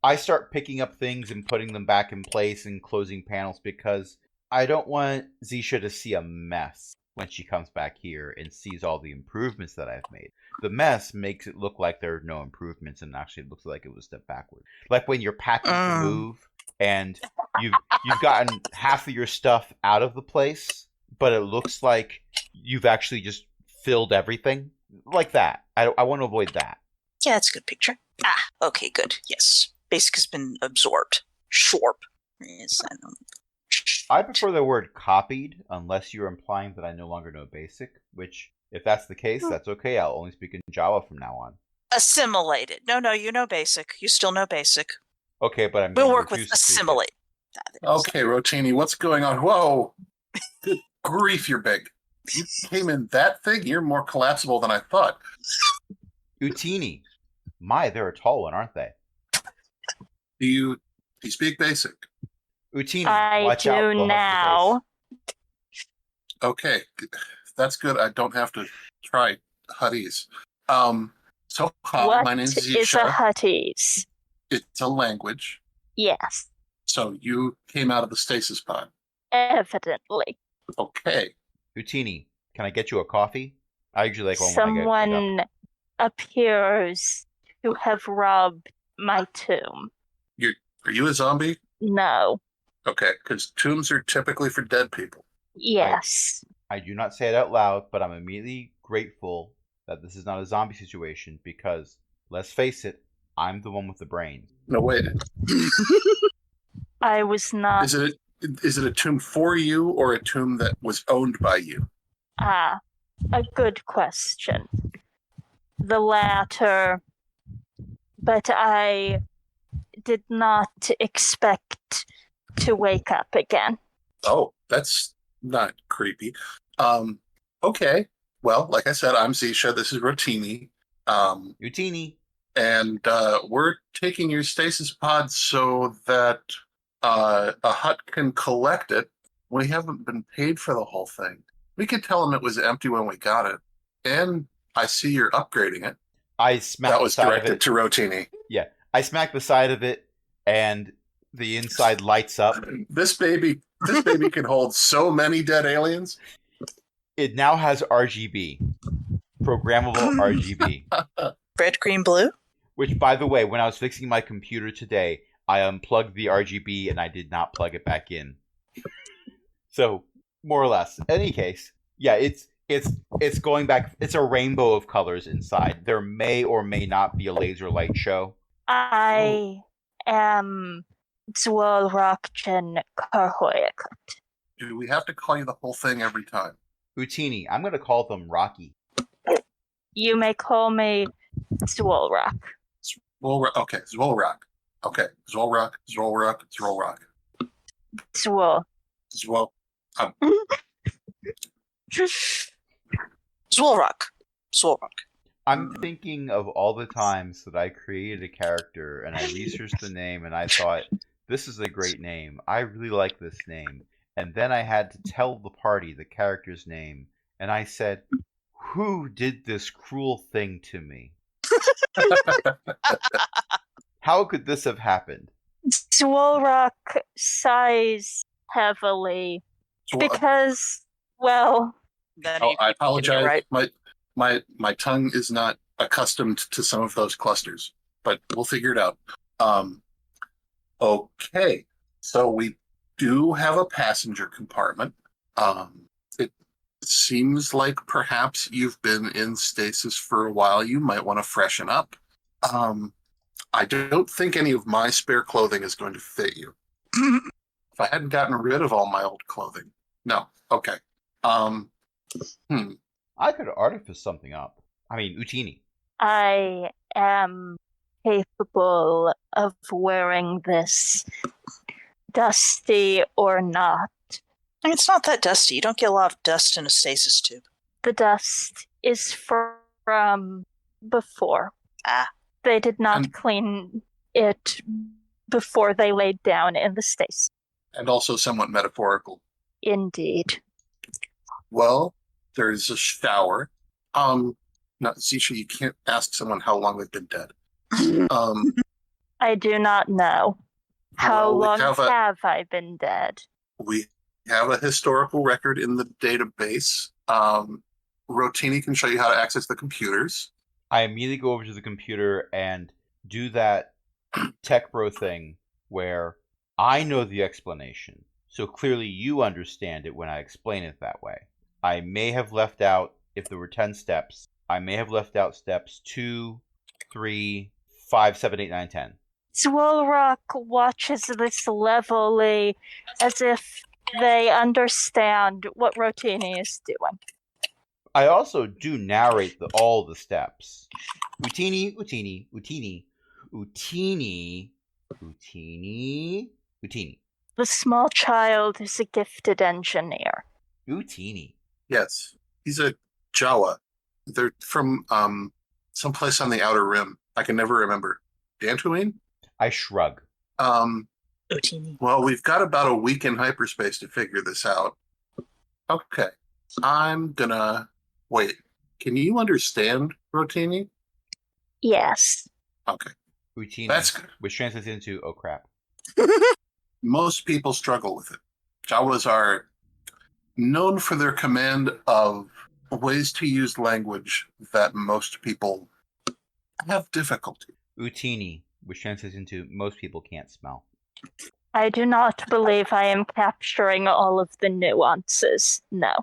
I start picking up things and putting them back in place and closing panels because I don't want Zisha to see a mess when she comes back here and sees all the improvements that I've made. The mess makes it look like there are no improvements, and actually it looks like it was a step backward. Like when you're packing to move and you've gotten half of your stuff out of the place, but it looks like you've actually just filled everything. Like that. I want to avoid that. Yeah, that's a good picture. Ah, okay, good. Yes. Basic has been absorbed. Shorp. Yes, I know. I prefer the word copied, unless you're implying that I no longer know Basic, which, if that's the case, that's okay. I'll only speak in Java from now on. Assimilated. No, you know Basic. You still know Basic. Okay, but I'm We'll gonna work with refuse to speak it. assimilate. Okay, Rotini, what's going on? Whoa! Good grief, you're big. You came in that thing? You're more collapsible than I thought. Utini. My, they're a tall one, aren't they? Do you speak basic? Utini, I watch out. do they'll hug now. Okay, that's good. I don't have to try Huddies. So hi, What my name's is a Zisha. Hutties? It's a language. Yes, So you came out of the stasis pod. evidently. Okay. Utini, can I get you a coffee? I usually like one when I get up. Someone appears to have robbed my tomb. Are you a zombie? No. Okay, because tombs are typically for dead people. Yes. I do not say it out loud, but I'm immediately grateful that this is not a zombie situation because, let's face it, I'm the one with the brains. No, wait. I was not. Is it Is it a tomb for you or a tomb that was owned by you? A good question. The latter, but I did not expect to wake up again. Oh, that's not creepy. Okay. Well, like I said, I'm Zisha. This is Rotini. Utini. And we're taking your stasis pod so that a hut can collect it. We haven't been paid for the whole thing. We could tell them it was empty when we got it. And I see you're upgrading it. I smacked That was the side of directed it. to Rotini. Yeah, I smacked the side of it, and the inside lights up. This baby can hold so many dead aliens. It now has RGB, programmable RGB. Red, green, blue? Which, by the way, when I was fixing my computer today, I unplugged the RGB and I did not plug it back in. So, more or less. In any case, yeah, it's going back. It's a rainbow of colors inside. There may or may not be a laser light show. I am Zwolrakchen Karhoyakut. Do we have to call you the whole thing every time? Utini, I'm going to call them Rocky. You may call me Zwolrak. Okay, Zwolrak. Okay, Zwolrak. Zwol. Zwol. Zwolrak. I'm thinking of all the times that I created a character and I researched the name and I thought, this is a great name. I really like this name. And then I had to tell the party the character's name. And I said, who did this cruel thing to me? How could this have happened? Zwolrak sighs heavily because, well, Then Oh, you I keep apologize. getting it right. My tongue is not accustomed to some of those clusters, but we'll figure it out. Okay, so we do have a passenger compartment. It seems like perhaps you've been in stasis for a while. You might want to freshen up. I don't think any of my spare clothing is going to fit you. If I hadn't gotten rid of all my old clothing. No. Okay. I could artifice something up. I mean, Utini. I am capable of wearing this, dusty or not. It's not that dusty. You don't get a lot of dust in a stasis tube. The dust is from before. Ah. They did not clean it before they laid down in the stasis. And also somewhat metaphorical. Indeed. Well, there's a shower. Not Zisha, you can't ask someone how long they've been dead. I do not know. How Well, long have I been dead? We have a historical record in the database. Rotini can show you how to access the computers. I immediately go over to the computer and do that tech bro thing where I know the explanation. So clearly you understand it when I explain it that way. I may have left out, if there were 10 steps, I may have left out steps 2, 3, 5, 7, 8, 9, 10. Zwolrak watches this levelly as if they understand what Rotini is doing. I also do narrate all the steps. Utini, Utini, Utini, Utini, Utini, Utini. The small child is a gifted engineer. Utini. Yes, he's a Jawa. They're from someplace on the outer rim. I can never remember. Dantooine? I shrug. Utini. Well, we've got about a week in hyperspace to figure this out. Okay. I'm gonna wait. Can you understand Rotini? Yes. Okay. Utini. That's good. Which translates into, oh crap. Most people struggle with it. Jawas are known for their command of ways to use language that most people have difficulty. Utini, which translates into most people can't smell. I do not believe I am capturing all of the nuances. No.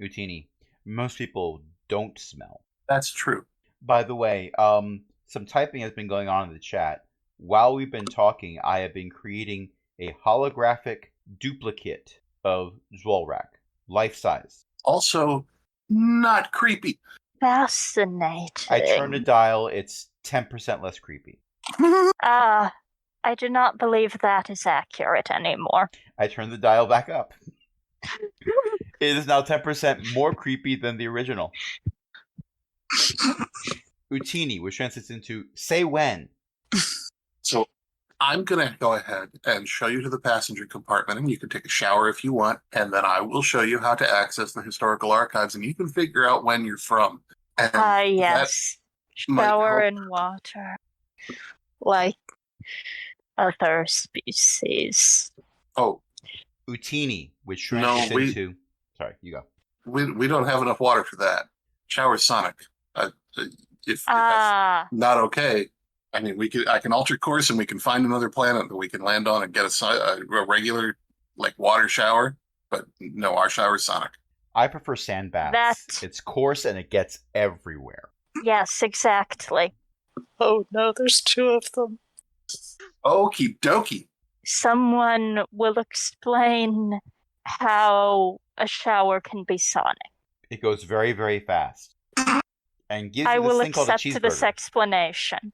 Utini, most people don't smell. That's true. By the way, some typing has been going on in the chat. While we've been talking, I have been creating a holographic duplicate of Zolrak, life size. Also, not creepy. Fascinating. I turn the dial, it's 10% less creepy. Ah, I do not believe that is accurate anymore. I turn the dial back up. It is now 10% more creepy than the original. Utini, which translates into say when. So I'm going to go ahead and show you to the passenger compartment, and you can take a shower if you want, and then I will show you how to access the historical archives, and you can figure out when you're from. Yes. might Shower help. in water. Like other species. Oh, Utini, which translates into... Sorry, you go. we don't have enough water for that. Shower sonic. If that's not okay, I mean, I can alter course and we can find another planet that we can land on and get a regular like water shower. But no, our shower is sonic. I prefer sand baths. It's coarse and it gets everywhere. Yes, exactly. Oh no, there's 2 of them. Okie dokie. Someone will explain how a shower can be sonic. It goes very, very fast. And gives I you this will thing called a accept cheeseburger. this explanation.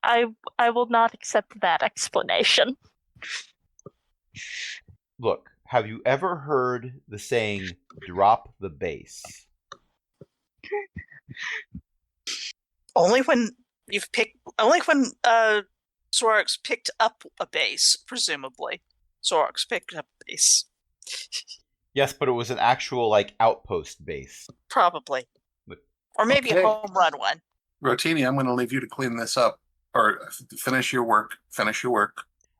I will not accept that explanation. Look, have you ever heard the saying, drop the bass? Only when Zorax picked up a base, presumably. Zorax picked up a base. Yes, but it was an actual, like, outpost base. Probably. Look. Or maybe a home run one. Rotini, I'm going to leave you to clean this up or finish your work.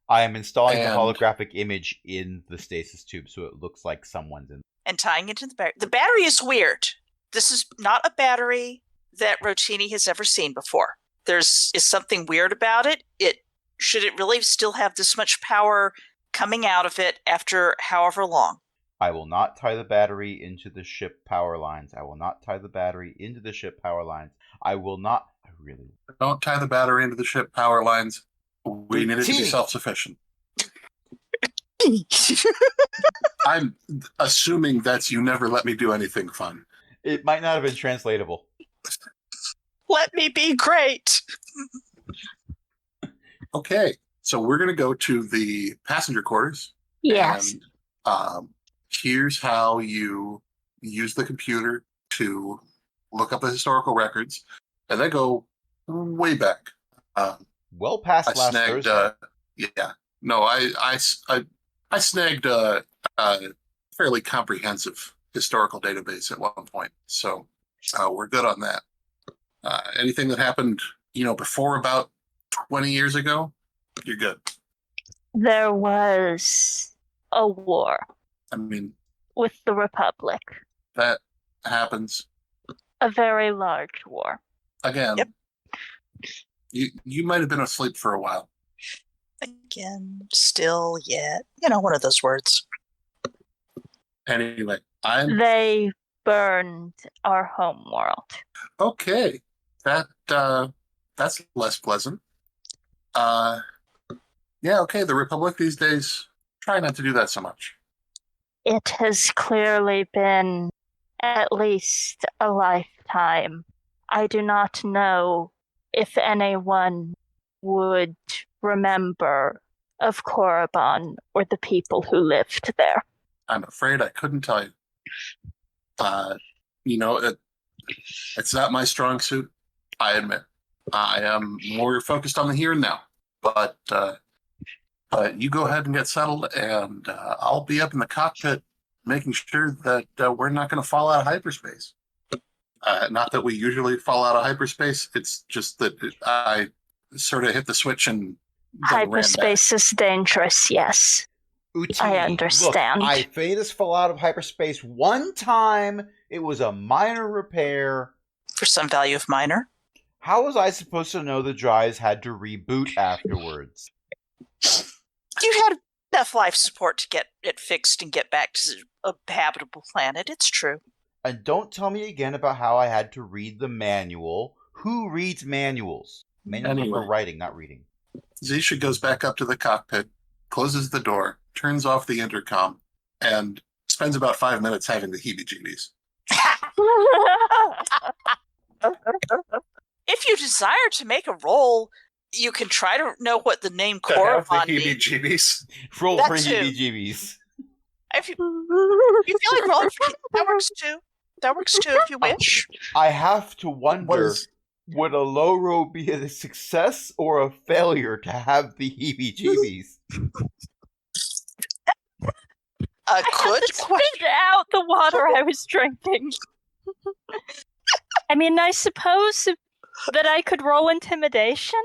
I am installing the holographic image in the stasis tube so it looks like someone's in. And tying it to the battery. The battery is weird. This is not a battery that Rotini has ever seen before. Is something weird about it. Should it really still have this much power coming out of it after however long? I will not tie the battery into the ship power lines. I will not really. Don't tie the battery into the ship power lines. We need it to be self-sufficient. I'm assuming that's you never let me do anything fun. It might not have been translatable. Let me be great. Okay, so we're going to go to the passenger quarters. Yes. And here's how you use the computer to look up the historical records, and they go way back. Well past last Thursday. I snagged a fairly comprehensive historical database at one point, so we're good on that. Anything that happened, before about 20 years ago, you're good. There was a war. I mean, with the Republic. That happens. A very large war. Again. Yep. You might have been asleep for a while. Again, still, yet. One of those words. Anyway, They burned our home world. Okay. That's less pleasant. Yeah, okay, the Republic these days try not to do that so much. It has clearly been at least a lifetime. I do not know if anyone would remember of Korriban or the people who lived there. I'm afraid I couldn't tell you. It's not my strong suit, I admit. I am more focused on the here and now. But you go ahead and get settled, and I'll be up in the cockpit making sure that we're not going to fall out of hyperspace. Not that we usually fall out of hyperspace. It's just that I sort of hit the switch and hyperspace is dangerous, yes. Uti, I understand. Look, I Thetis fell out of hyperspace one time. It was a minor repair. For some value of minor. How was I supposed to know the drives had to reboot afterwards? You had enough life support to get it fixed and get back to a habitable planet. It's true. And don't tell me again about how I had to read the manual. Who reads manuals? Manuals are for writing, not reading. Zisha goes back up to the cockpit, closes the door, turns off the intercom, and spends about 5 minutes having the heebie-jeebies. If you desire to make a roll, you can try to know what the name To have the Korriban means. heebie-jeebies. Roll That for too. heebie-jeebies. If you feel like rolling for that works too. That works too if you wish. I have to wonder, What is- would a low roll be a success or a failure to have the heebie-jeebies? A good Spit question. out the water I was drinking. I mean, I suppose that I could roll intimidation.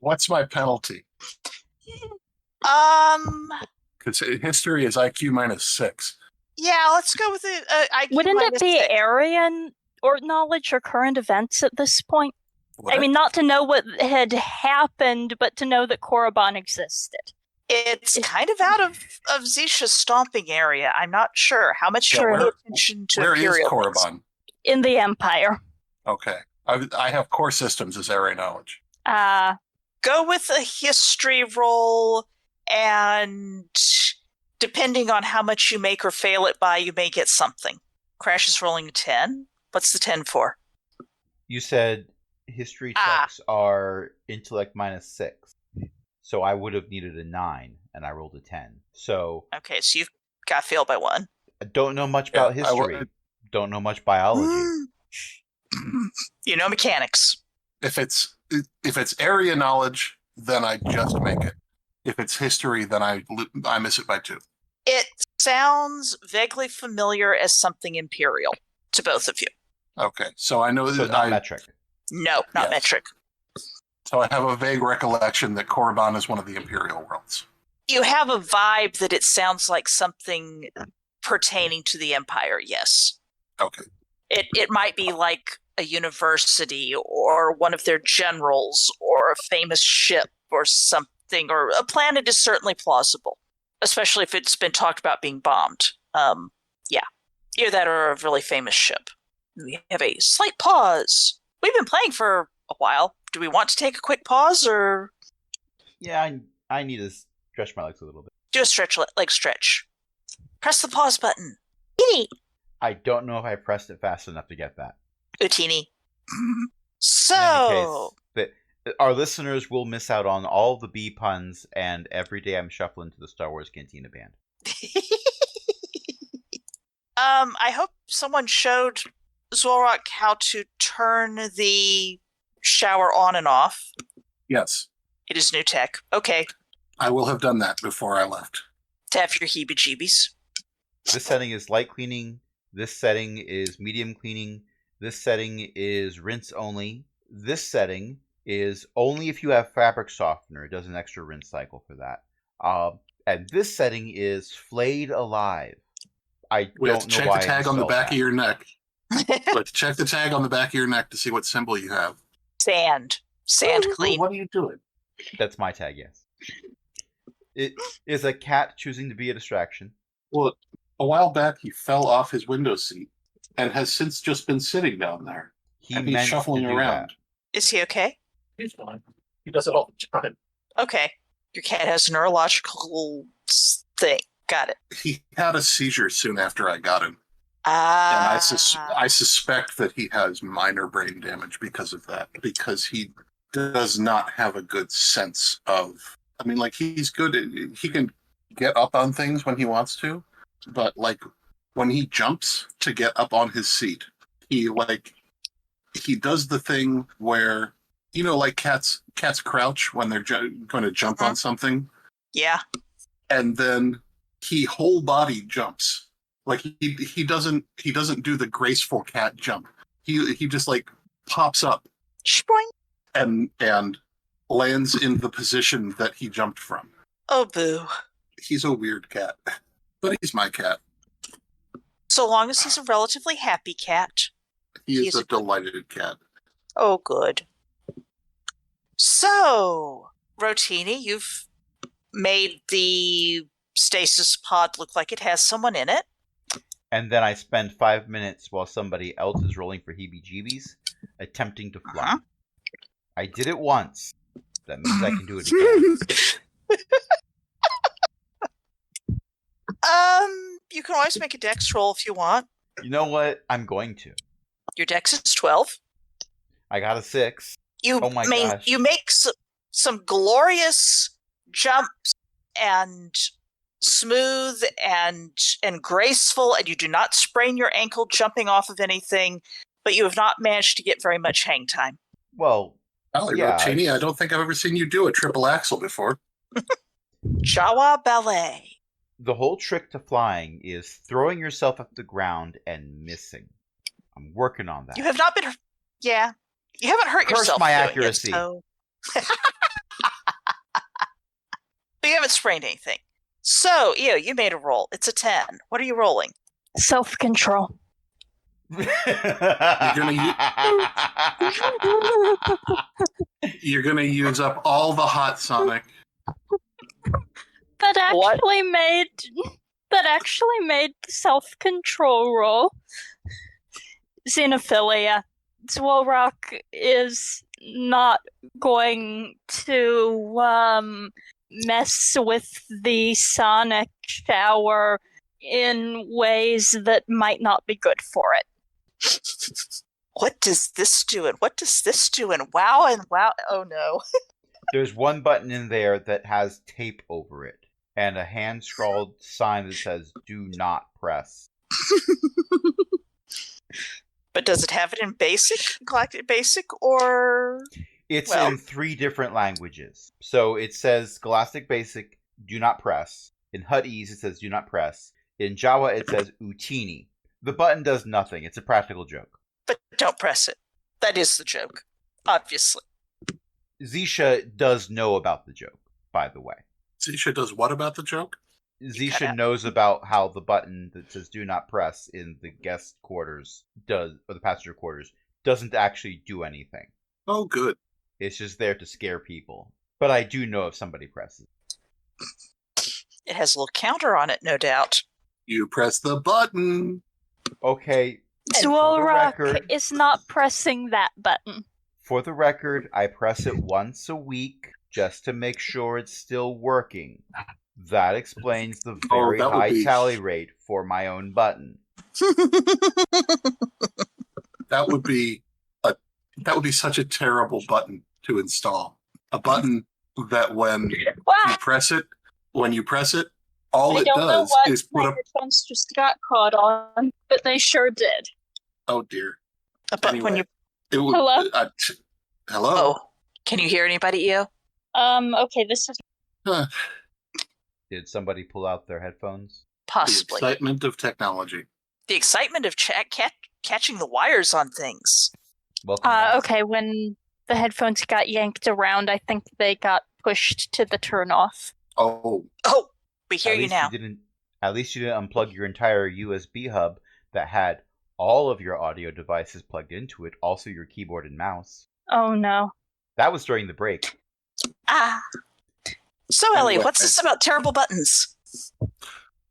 What's my penalty? Because history is IQ -6. Yeah, let's go with the IQ Wouldn't it be -6. area or knowledge or current events at this point? What? I mean, not to know what had happened, but to know that Korriban existed. It's kind of out of Zisha's stomping area. I'm not sure how much Yeah, you pay where- attention to Where is Imperial things. Korriban? In the Empire. Okay. I have core systems as area knowledge. Go with a history roll, and depending on how much you make or fail it by, you may get something. Crash is rolling a 10. What's the 10 for? You said history checks are intellect -6. So I would have needed a 9, and I rolled a 10. So Okay, so you've got failed by 1. I don't know much about Yeah, history. Don't know much biology. You know mechanics. If it's area knowledge, then I just make it. If it's history, then I miss it by 2. It sounds vaguely familiar as something Imperial to both of you. Okay, so I know So that not metric. No, not Yes. metric. So I have a vague recollection that Korriban is one of the Imperial worlds. You have a vibe that it sounds like something pertaining to the Empire, yes. Okay. It might be like a university or one of their generals or a famous ship or something, or a planet is certainly plausible, especially if it's been talked about being bombed. Yeah. Either that or a really famous ship. We have a slight pause. We've been playing for a while. Do we want to take a quick pause or Yeah, I need to stretch my legs a little bit. do a leg stretch? Press the pause button. I don't know if I pressed it fast enough to get that. Utini. In So, any case, our listeners will miss out on all the B puns, and every day I'm shuffling to the Star Wars Cantina band. I hope someone showed Zolrock how to turn the shower on and off. Yes, It is new tech. Okay, I will have done that before I left. to have your heebie-jeebies. This setting is light cleaning. This setting is medium cleaning. This setting is rinse only. This setting is only if you have fabric softener. It does an extra rinse cycle for that. And this setting is flayed alive. We have to don't know check why the I tag on the installed back that. of your neck. But check the tag on the back of your neck to see what symbol you have. Sand clean. What are you doing? That's my tag, yes. It is a cat choosing to be a distraction. Well, a while back he fell off his window seat and has since just been sitting down there. He and he's meant shuffling to do around. that. Is he okay? He's fine. He does it all the time. Okay. Your cat has a neurological thing. Got it. He had a seizure soon after I got him. And Ah. I suspect that he has minor brain damage because of that, because he does not have a good sense of. I mean, like, he's good. He can get up on things when he wants to, but like when he jumps to get up on his seat, he does the thing where, you know, like cats crouch when they're going to jump on something, Yeah. and then he whole body jumps. Like he doesn't do the graceful cat jump. He just like pops up Shpoing. and lands in the position that he jumped from. Oh, boo. He's a weird cat, but he's my cat. So long as he's a relatively happy cat. He He's is a a delighted cat. Oh, good. So, Rotini, you've made the stasis pod look like it has someone in it. And then I spend 5 minutes while somebody else is rolling for heebie-jeebies, attempting to fly. Uh-huh. I did it once. That means I can do it again. can always make a dex roll if you want. You know what? I'm going to. Your dex is 12. I got a 6. You Oh my gosh. You make some glorious jumps and smooth and graceful, and you do not sprain your ankle jumping off of anything, but you have not managed to get very much hang time. Well, Golly, yeah. Rotini, I don't think I've ever seen you do a triple axel before. Jawa ballet. The whole trick to flying is throwing yourself at the ground and missing. I'm working on that. You have not been... Yeah. You haven't hurt Curse yourself my doing accuracy. It, so... But you haven't sprained anything. So, you made a roll. It's a 10. What are you rolling? Self-control. You're gonna use up all the hot Sonic. That actually made self-control roll. Xenophilia. Zwolrock is not going to mess with the sonic shower in ways that might not be good for it. What does this do? And what does this do? And wow and wow. Oh no. There's one button in there that has tape over it and a hand-scrawled sign that says, "Do not press." But does it have it in Galactic Basic, or... It's in 3 different languages. So it says Galactic Basic, "Do not press." In Huttese, it says "Do not press." In Jawa, it says "Utini." The button does nothing. It's a practical joke. But don't press it. That is the joke, obviously. Zisha does know about the joke, by the way. Zisha does what about the joke? Zisha knows about how the button that says "Do not press" in the guest quarters or the passenger quarters doesn't actually do anything. Oh, good. It's just there to scare people. But I do know if somebody presses. It has a little counter on it, no doubt. You press the button. Okay. Zwolrock is not pressing that button. For the record, I press it once a week just to make sure it's still working. That explains the very high tally rate for my own button. That would be such a terrible button to install. A button that when you press it, all it does is put up. Headphones just got caught on, but they sure did. Oh dear. But when you... Hello? Hello? Oh, can you hear anybody, Io? Okay, this is... Did somebody pull out their headphones? Possibly. The excitement of technology. The excitement of catching the wires on things. Okay, when the headphones got yanked around, I think they got pushed to the turn off. Oh. Oh, we hear you now. At least you didn't unplug your entire USB hub that had all of your audio devices plugged into it, also your keyboard and mouse. Oh no. That was during the break. So, Ellie, what's this about terrible buttons?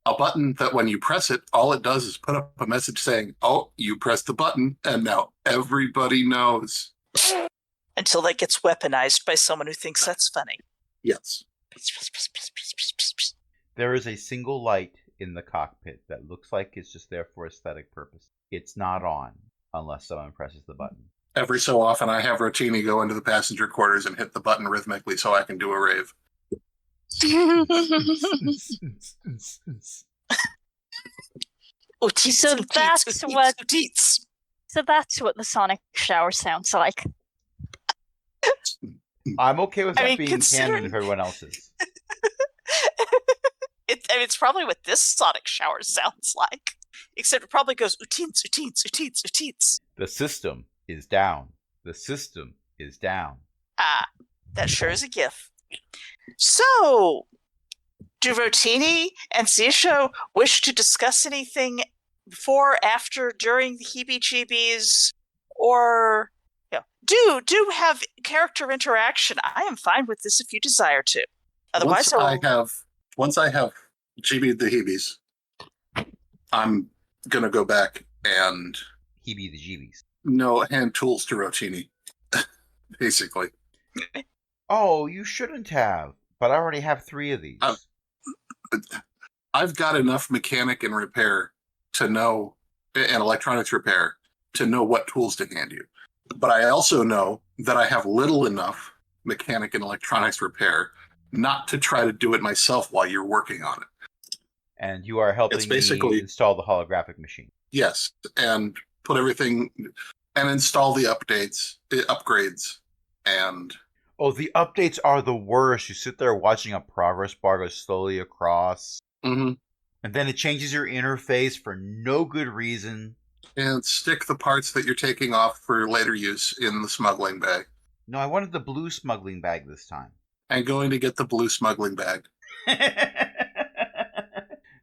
A button that when you press it, all it does is put up a message saying, "Oh, you pressed the button," and now everybody knows. Until that gets weaponized by someone who thinks that's funny. Yes. There is a single light in the cockpit that looks like it's just there for aesthetic purpose. It's not on unless someone presses the button. Every so often, I have Rotini go into the passenger quarters and hit the button rhythmically so I can do a rave. So that's what the sonic shower sounds like. I'm okay with that being canon if everyone else is. It's probably what this sonic shower sounds like. Except it probably goes ooteens, ooteens, ooteens, ooteens. The system is down. The system is down. That sure is a gif. So, do Rotini and Zisha wish to discuss anything before, after, during the heebie-jeebies? Or, do have character interaction. I am fine with this if you desire to. Otherwise, once I have GB the heebies, I'm gonna go back and Heebie the jeebies. No, hand tools to Rotini. Basically. Oh, you shouldn't have. But I already have 3 of these. I've got enough mechanic and repair to know, and electronics repair, to know what tools to hand you. But I also know that I have little enough mechanic and electronics repair not to try to do it myself while you're working on it. And you are helping me install the holographic machine. Yes, and put everything, and install the upgrades, and... Oh, the updates are the worst. You sit there watching a progress bar go slowly across. Mm-hmm. And then it changes your interface for no good reason. And stick the parts that you're taking off for later use in the smuggling bag. No, I wanted the blue smuggling bag this time. I'm going to get the blue smuggling bag.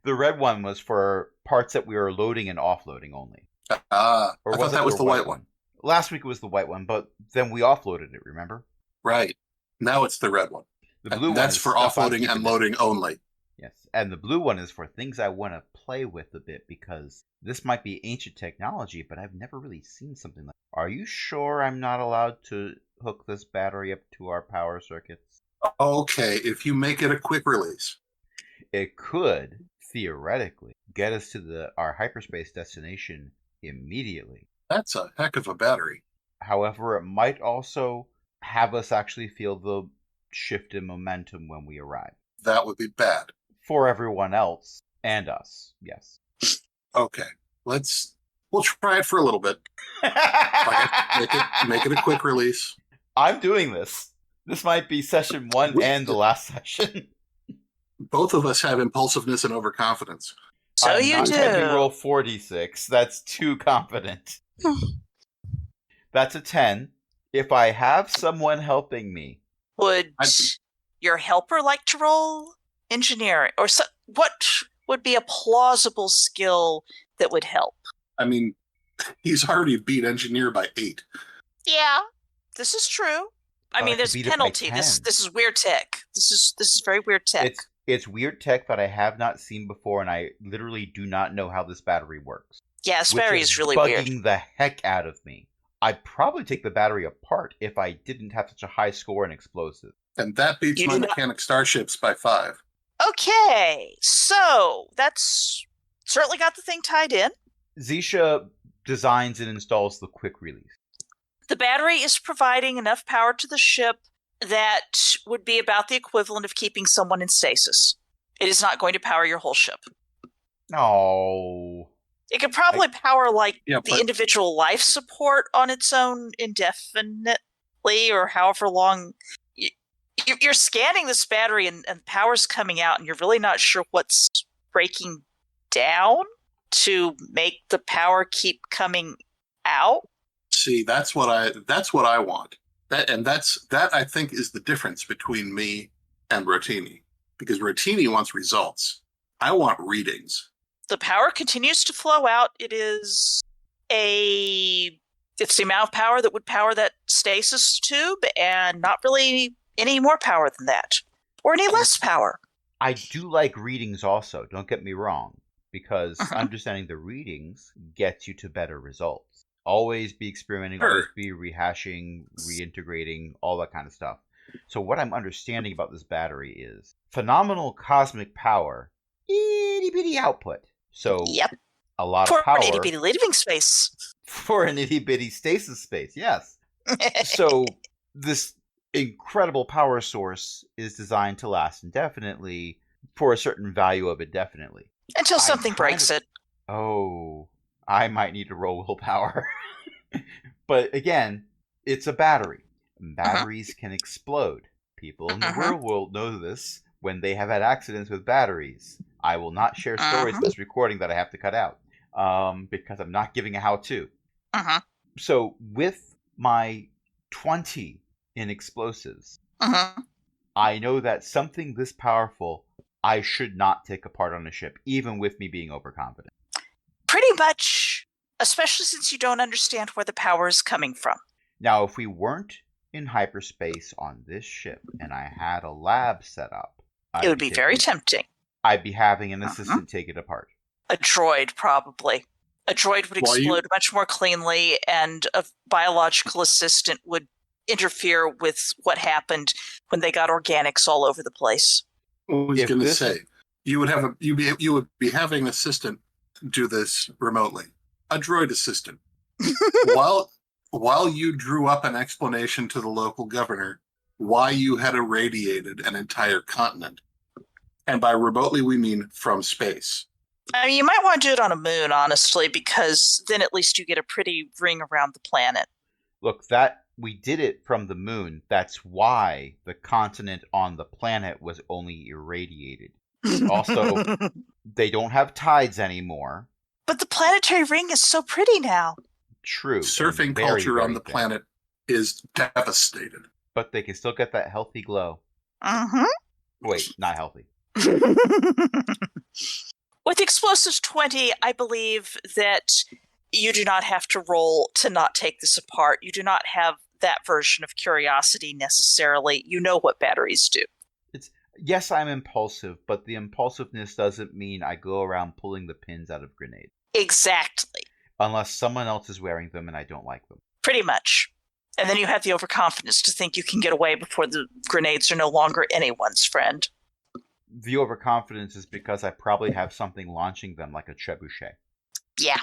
The red one was for parts that we were loading and offloading only. I thought that was the white one. Last week it was the white one, but then we offloaded it, remember? Right. Now it's the red one. The blue one that's for offloading and loading only. Yes, and the blue one is for things I want to play with a bit, because this might be ancient technology, but I've never really seen something like that. Are you sure I'm not allowed to hook this battery up to our power circuits? Okay, if you make it a quick release. It could, theoretically, get us to our hyperspace destination immediately. That's a heck of a battery. However, it might also have us actually feel the shift in momentum when we arrive. That would be bad. For everyone else and us, yes. Okay, we'll try it for a little bit. Make it a quick release. I'm doing this. This might be session 1 and the last session. Both of us have impulsiveness and overconfidence. So I'm you not do. typing roll 46. That's too confident. That's a 10. If I have someone helping me. Would your helper like to roll engineering? Or what would be a plausible skill that would help? I mean, he's already beat engineer by 8. Yeah, this is true. I mean, there's beat it by penalty. 10. This is weird tech. This is very weird tech. It's weird tech that I have not seen before, and I literally do not know how this battery works. Yeah, this battery is really bugging weird. The heck out of me. I'd probably take the battery apart if I didn't have such a high score in explosives. And that beats my mechanic starships by 5. Okay, so that's certainly got the thing tied in. Zisha designs and installs the quick release. The battery is providing enough power to the ship that would be about the equivalent of keeping someone in stasis. It is not going to power your whole ship. Oh. It could probably power the individual life support on its own indefinitely, or however long. You're scanning this battery and power's coming out, and you're really not sure what's breaking down to make the power keep coming out. See, that's what I want. That I think is the difference between me and Rotini, because Rotini wants results. I want readings. The power continues to flow out. It's the amount of power that would power that stasis tube, and not really any more power than that, or any less power. I do like readings also, don't get me wrong, because understanding the readings gets you to better results. Always be experimenting, always be rehashing, reintegrating, all that kind of stuff. So what I'm understanding about this battery is phenomenal cosmic power, itty-bitty output. So a lot of power. For an itty-bitty living space. For an itty-bitty stasis space, yes. So this incredible power source is designed to last indefinitely for a certain value of indefinitely. Until something breaks it. Oh, I might need to roll willpower. But again, it's a battery. Batteries can explode. People in the real world know this when they have had accidents with batteries. I will not share stories in this recording that I have to cut out because I'm not giving a how-to. So with my 20 in explosives, I know that something this powerful I should not take apart on a ship, even with me being overconfident. Pretty much, especially since you don't understand where the power is coming from. Now, if we weren't in hyperspace on this ship and I had a lab set up, it would be very tempting. I'd be having an assistant take it apart. A droid, probably. A droid would explode much more cleanly, and a biological assistant would interfere with what happened when they got organics all over the place. I was going to say, you would be having an assistant do this remotely, a droid assistant. while you drew up an explanation to the local governor why you had irradiated an entire continent, and by remotely we mean from space. I mean, you might want to do it on a moon, honestly, because then at least you get a pretty ring around the planet. Look, that we did it from the moon. That's why the continent on the planet was only irradiated. Also, they don't have tides anymore. But the planetary ring is so pretty now. True. Surfing very, culture very on the thin. planet is devastated. But they can still get that healthy glow. Mm-hmm. Wait, not healthy. With Explosives 20, I believe that you do not have to roll to not take this apart. You do not have that version of curiosity necessarily. You know what batteries do. Yes, I'm impulsive, but the impulsiveness doesn't mean I go around pulling the pins out of grenades. Exactly. Unless someone else is wearing them and I don't like them. Pretty much. And then you have the overconfidence to think you can get away before the grenades are no longer anyone's friend. The overconfidence is because I probably have something launching them like a trebuchet. Yeah.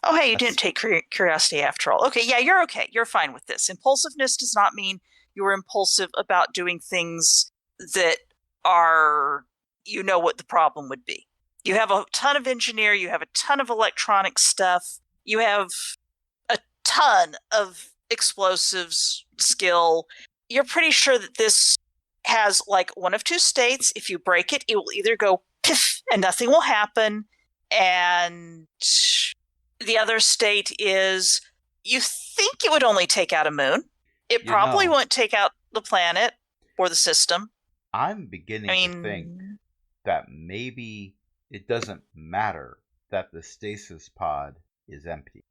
Oh, hey, you didn't take curiosity after all. Okay, yeah, you're okay. You're fine with this. Impulsiveness does not mean you're impulsive about doing things that are, you know what the problem would be. You have a ton of engineer, you have a ton of electronic stuff, you have a ton of explosives skill. You're pretty sure that this has like one of two states. If you break it, it will either go piff and nothing will happen, and the other state is you think it would only take out a moon. It probably won't take out the planet or the system. I'm beginning to think that maybe it doesn't matter that the stasis pod is empty.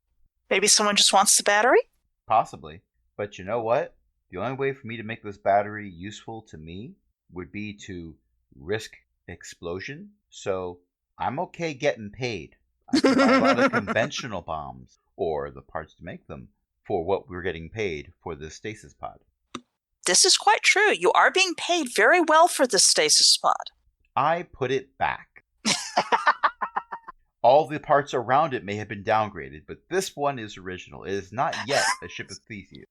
Maybe someone just wants the battery? Possibly. But you know what? The only way for me to make this battery useful to me would be to risk explosion. So I'm okay getting paid. I can buy a lot of conventional bombs, or the parts to make them, for what we're getting paid for the stasis pod. This is quite true. You are being paid very well for the stasis pod. I put it back. All the parts around it may have been downgraded, but this one is original. It is not yet a ship of Theseus.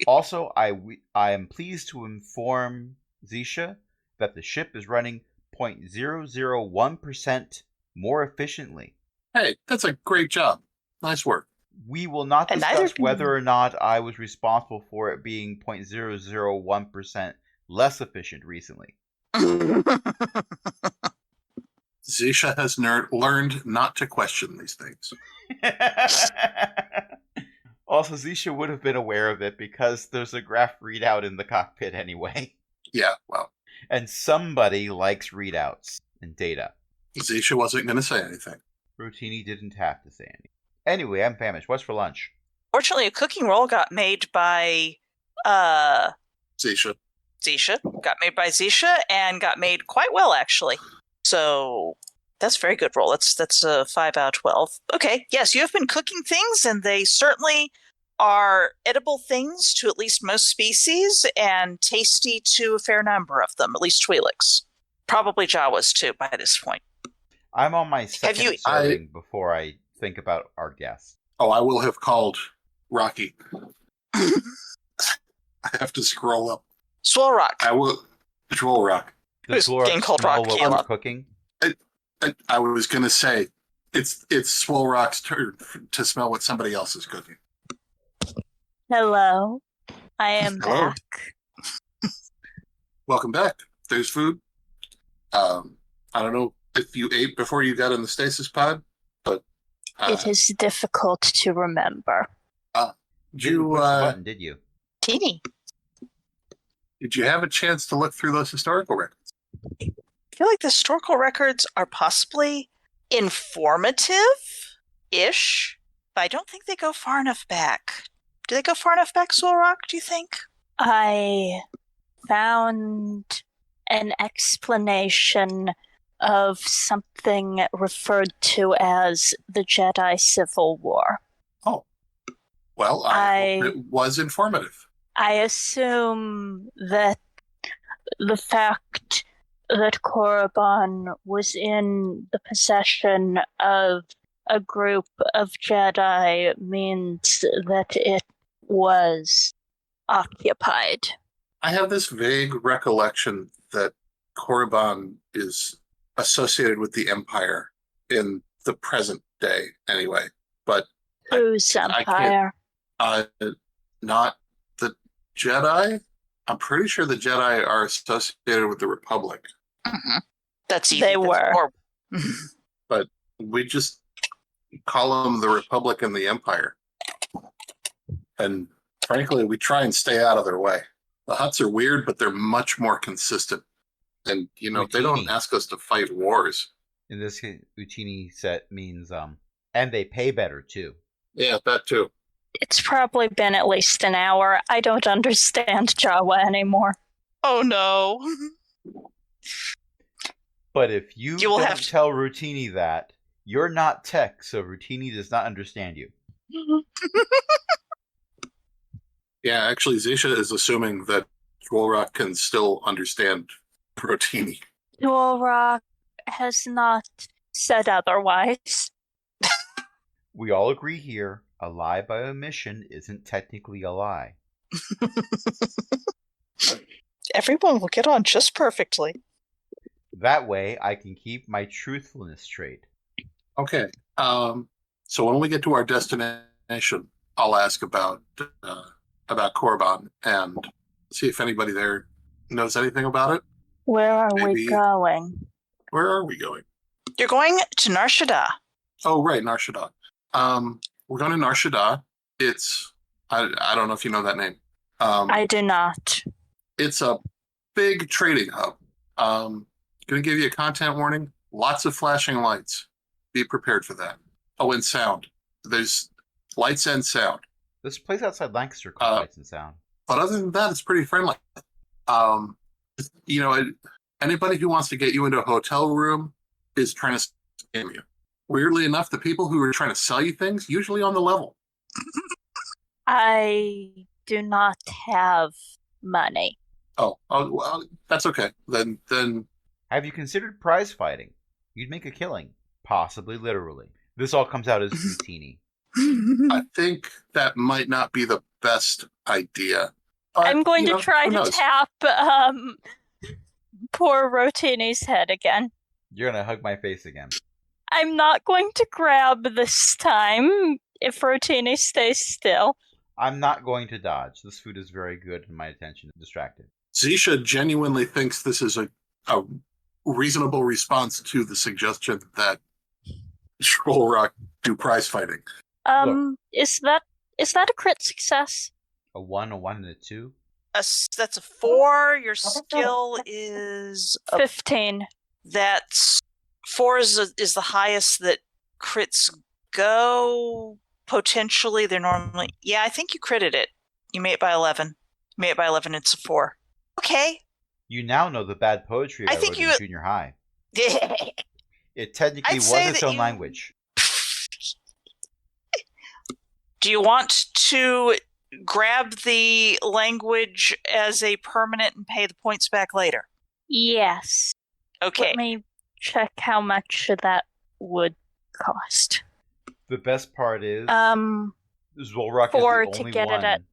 Also, I am pleased to inform Zisha that the ship is running 0.001% more efficiently. Hey, that's a great job. Nice work. We will not discuss whether or not I was responsible for it being 0.001% less efficient recently. Zisha has learned not to question these things. Also, Zisha would have been aware of it because there's a graph readout in the cockpit anyway. Yeah, well. And somebody likes readouts and data. Zisha wasn't going to say anything. Rotini didn't have to say anything. Anyway, I'm famished. What's for lunch? Fortunately, a cooking roll got made by Zisha. Got made by Zisha and got made quite well, actually. So that's a very good roll. That's a 5 out of 12. Okay, yes, you have been cooking things, and they certainly are edible things to at least most species, and tasty to a fair number of them, at least Twi'leks. Probably Jawas, too, by this point. I'm on my second serving before I think about our guests. Oh, I will have called Rocky. I have to scroll up. Swole Rock. I will. Swole Rock. Does game called Rock what we're cooking? I was going to say, it's Swole Rock's turn to smell what somebody else is cooking. Hello. I am Hello. back. Welcome back. There's food. I don't know if you ate before you got in the stasis pod, but it is difficult to remember. Didn't push the button, did you? Teeny. Did you have a chance to look through those historical records? I feel like the historical records are possibly informative-ish, but I don't think they go far enough back. Do they go far enough back, Swole Rock, do you think? I found an explanation of something referred to as the Jedi Civil War. Oh. Well, I hope it was informative. I assume that the fact that Korriban was in the possession of a group of Jedi means that it was occupied. I have this vague recollection that Korriban is associated with the Empire in the present day, anyway. But Whose empire? not the Jedi. I'm pretty sure the Jedi are associated with the Republic. Mm-hmm. That's easy. They were. But we just call them the Republic and the Empire. And frankly, we try and stay out of their way. The Hutts are weird, but they're much more consistent. And, they don't ask us to fight wars. In this Utini set means, and they pay better, too. Yeah, that too. It's probably been at least an hour. I don't understand Jawa anymore. Oh, no. But if you will don't have to tell Rutini that, you're not tech, so Rutini does not understand you. Yeah, actually, Zisha is assuming that Dwolrock can still understand Rotini. Dwolrock has not said otherwise. We all agree here, a lie by omission isn't technically a lie. Everyone will get on just perfectly. That way, I can keep my truthfulness trait. Okay. So when we get to our destination, I'll ask about Korriban and see if anybody there knows anything about it. Where are Maybe. we going? Where are we going? You're going to Nar Shaddaa. Oh, right, Nar Shaddaa. We're going to Nar Shaddaa. It's I don't know if you know that name. I do not. It's a big trading hub. Going to give you a content warning. Lots of flashing lights. Be prepared for that. Oh, and sound. There's lights and sound. This place outside Lancaster called Lights and Sound. But other than that, it's pretty friendly. Anybody who wants to get you into a hotel room is trying to scam you. Weirdly enough, the people who are trying to sell you things usually on the level. I do not have money. Oh, well, that's okay. Then Have you considered prize fighting? You'd make a killing. Possibly literally. This all comes out as Rutini. I think that might not be the best idea. But, I'm going to try to tap poor Rotini's head again. You're gonna hug my face again. I'm not going to grab this time if Rotini stays still. I'm not going to dodge. This food is very good and my attention is distracted. Zisha genuinely thinks this is a reasonable response to the suggestion that Dwolrock do prize fighting. Is that a crit success? A 1, a 1, and a 2? That's a 4. Your skill is 15. That's 4 is the highest that crits go. Potentially, they're normally. Yeah, I think you critted it. You made it by 11. You made it by 11. It's a 4. Okay. You now know the bad poetry I wrote in junior high. It technically was its own language. Do you want to grab the language as a permanent and pay the points back later? Yes. Okay. Let me check how much that would cost. The best part is Zolrak is the only one.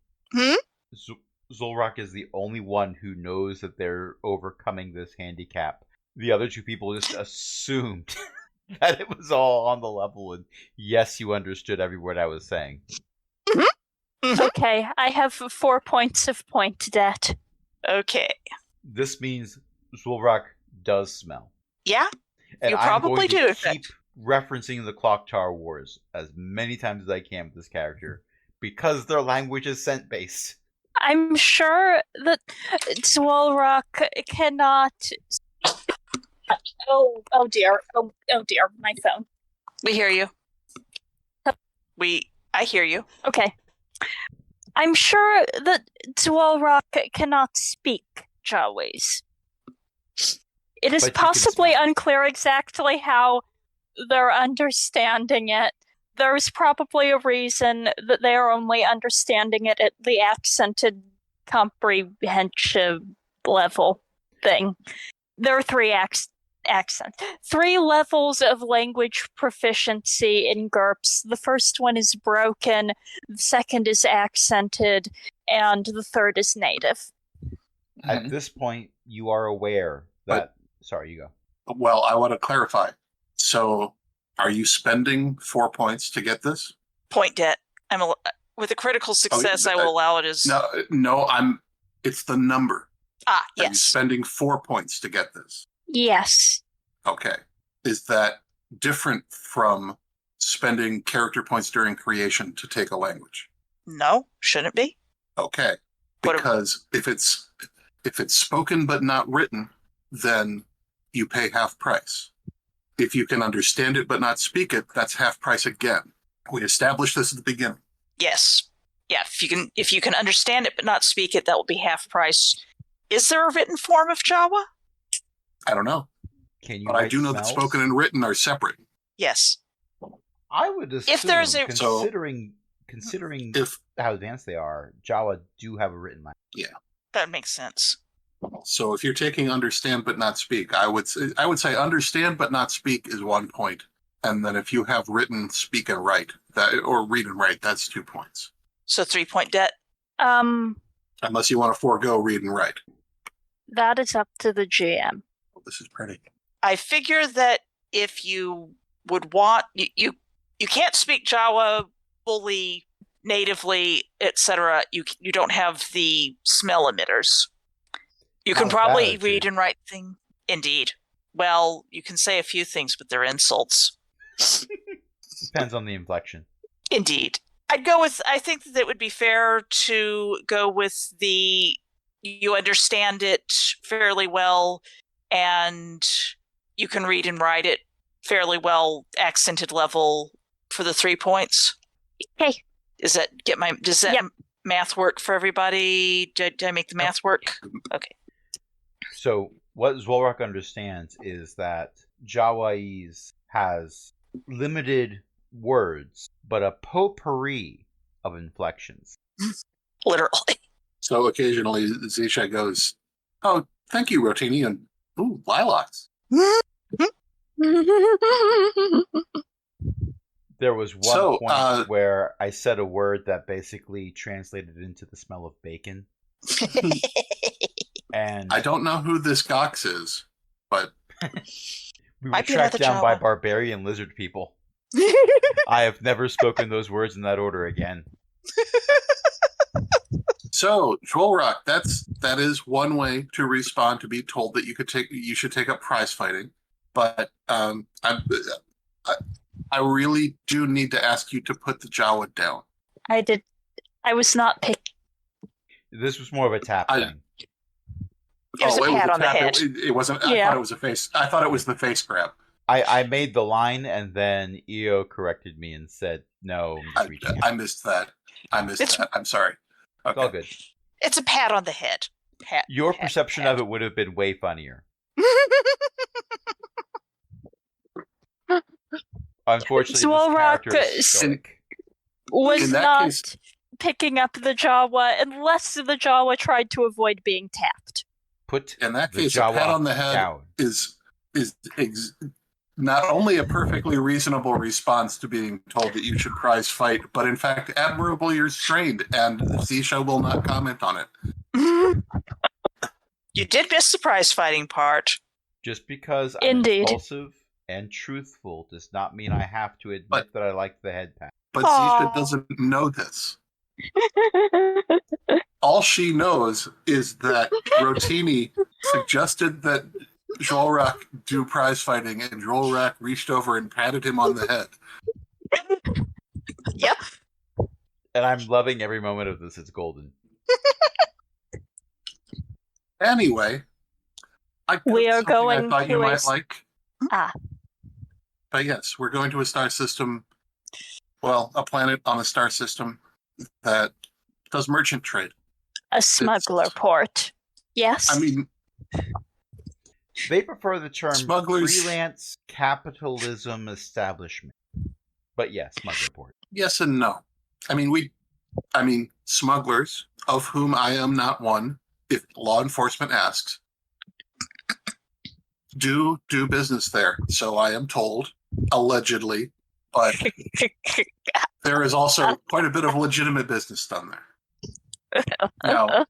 Zolrak is the only one who knows that they're overcoming this handicap. The other two people just assumed that it was all on the level, and yes, you understood every word I was saying. Okay, I have 4 points of point debt. Okay. This means Zolrak does smell. Yeah, and you probably do. I'm going to keep referencing the Clock Tower Wars as many times as I can with this character, because their language is scent-based. I'm sure that Dwolrock cannot... Oh dear. Oh dear, my phone. We hear you. I hear you. Okay. I'm sure that Dwolrock cannot speak Jawas. It is possibly unclear exactly how they're understanding it. There's probably a reason that they are only understanding it at the accented comprehensive level thing. There are three accents. 3 levels of language proficiency in GURPS. The first one is broken, the second is accented, and the third is native. At this point, you are aware that. Sorry, you go. Well, I want to clarify. So, are you spending 4 points to get this? Point debt. With a critical success, I will allow it as. No. It's the number. Are you Yes. spending 4 points to get this? Yes. Okay. Is that different from spending character points during creation to take a language? No, shouldn't be. Okay. Because if it's spoken but not written, then you pay half price. If you can understand it but not speak it, that's half price again. We established this at the beginning. Yes. Yeah, if you can understand it but not speak it, that will be half price. Is there a written form of Jawa? I don't know. Can you? But I do know that spoken and written are separate. Yes. I would assume, If there is a considering how advanced they are, Jawa do have a written language. Yeah. That makes sense. So if you're taking understand but not speak, I would say understand but not speak is 1 point, and then if you have written, speak, and write or read and write, that's 2 points. So 3-point debt. Unless you want to forego read and write. That is up to the GM. This is pretty. I figure that if you would want you can't speak Jawa fully, natively, etc. You don't have the smell emitters. You can probably read and write things. Indeed. Well, you can say a few things, but they're insults. Depends on the inflection. Indeed. I think that it would be fair to go with you understand it fairly well, and you can read and write it fairly well, accented level for the 3 points. Okay. Does that math work for everybody? Did I make the math work? Okay. So what Zwolrak understands is that Jawaiese has limited words, but a potpourri of inflections. Literally. So occasionally Zisha goes, "Oh, thank you, Rotini," and "Ooh, lilacs." There was one point where I said a word that basically translated into the smell of bacon. And I don't know who this Gox is, but we were tracked down by barbarian lizard people. I have never spoken those words in that order again. So, Trollrock, that is one way to respond to be told that you should take up prize fighting. But I really do need to ask you to put the Jawa down. I did. I was not picked. This was more of a tap thing. It was a pat on the head. It wasn't. I thought it was a face. I thought it was the face grab. I made the line, and then EO corrected me and said, "No, I missed that. That. I'm sorry. Okay. It's all good. It's a pat on the head. Your perception of it would have been way funnier. Unfortunately, Zwolrak was not case, picking up the Jawa unless the Jawa tried to avoid being tapped. In that case, a pat on the head down. is not only a perfectly reasonable response to being told that you should prize fight, but in fact admirably restrained, and Zisha will not comment on it. You did miss the prize fighting part. Just because I'm impulsive and truthful does not mean I have to admit that I like the head pat. But Zisha doesn't know this. All she knows is that Rotini suggested that Jolrak do prize fighting, and Jolrak reached over and patted him on the head. Yep. And I'm loving every moment of this. It's golden. Anyway, we are going I thought you might like. But yes, we're going to a star system. Well, a planet on a star system that does merchant trade. A smuggler port. Yes. I mean, they prefer the term smugglers, freelance capitalism establishment. But yes, smuggler port. Yes and no. I mean, smugglers, of whom I am not one, if law enforcement asks, do business there. So I am told, allegedly, but there is also quite a bit of legitimate business done there. Now,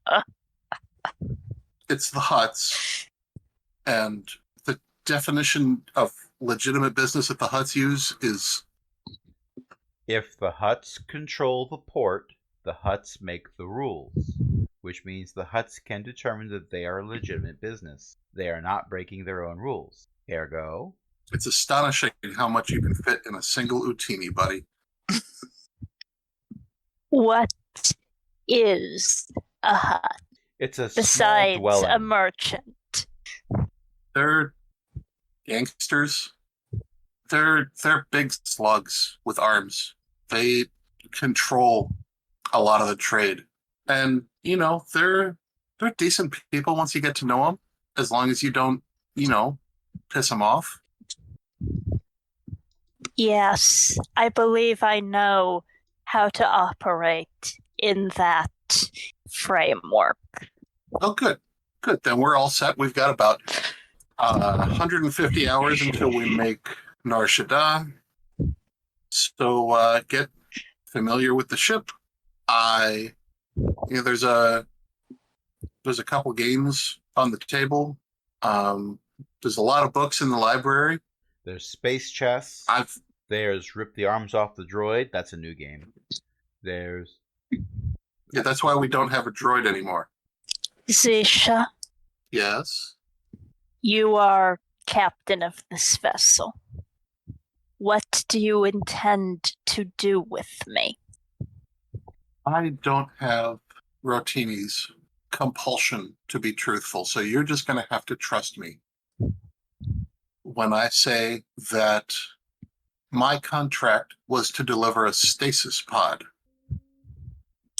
it's the huts, and the definition of legitimate business that the huts use is If the huts control the port, the huts make the rules, which means the huts can determine that they are a legitimate business. They are not breaking their own rules. Ergo, it's astonishing how much you can fit in a single Utini, buddy. What is a hut it's a small besides dwelling. a merchant? They're gangsters. They're big slugs with arms. They control a lot of the trade. And, you know, they're decent people once you get to know them, as long as you don't, you know, piss them off. Yes, I believe I know how to operate in that framework. Oh, good. Good. Then we're all set. We've got about 150 hours until we make Nar Shaddaa. So get familiar with the ship. There's a couple games on the table. There's a lot of books in the library. There's space chess. There's Rip the Arms Off the Droid. That's a new game. Yeah, that's why we don't have a droid anymore. Zisha, Yes. you are captain of this vessel. What do you intend to do with me? I don't have Rotini's compulsion to be truthful, so you're just going to have to trust me when I say that my contract was to deliver a stasis pod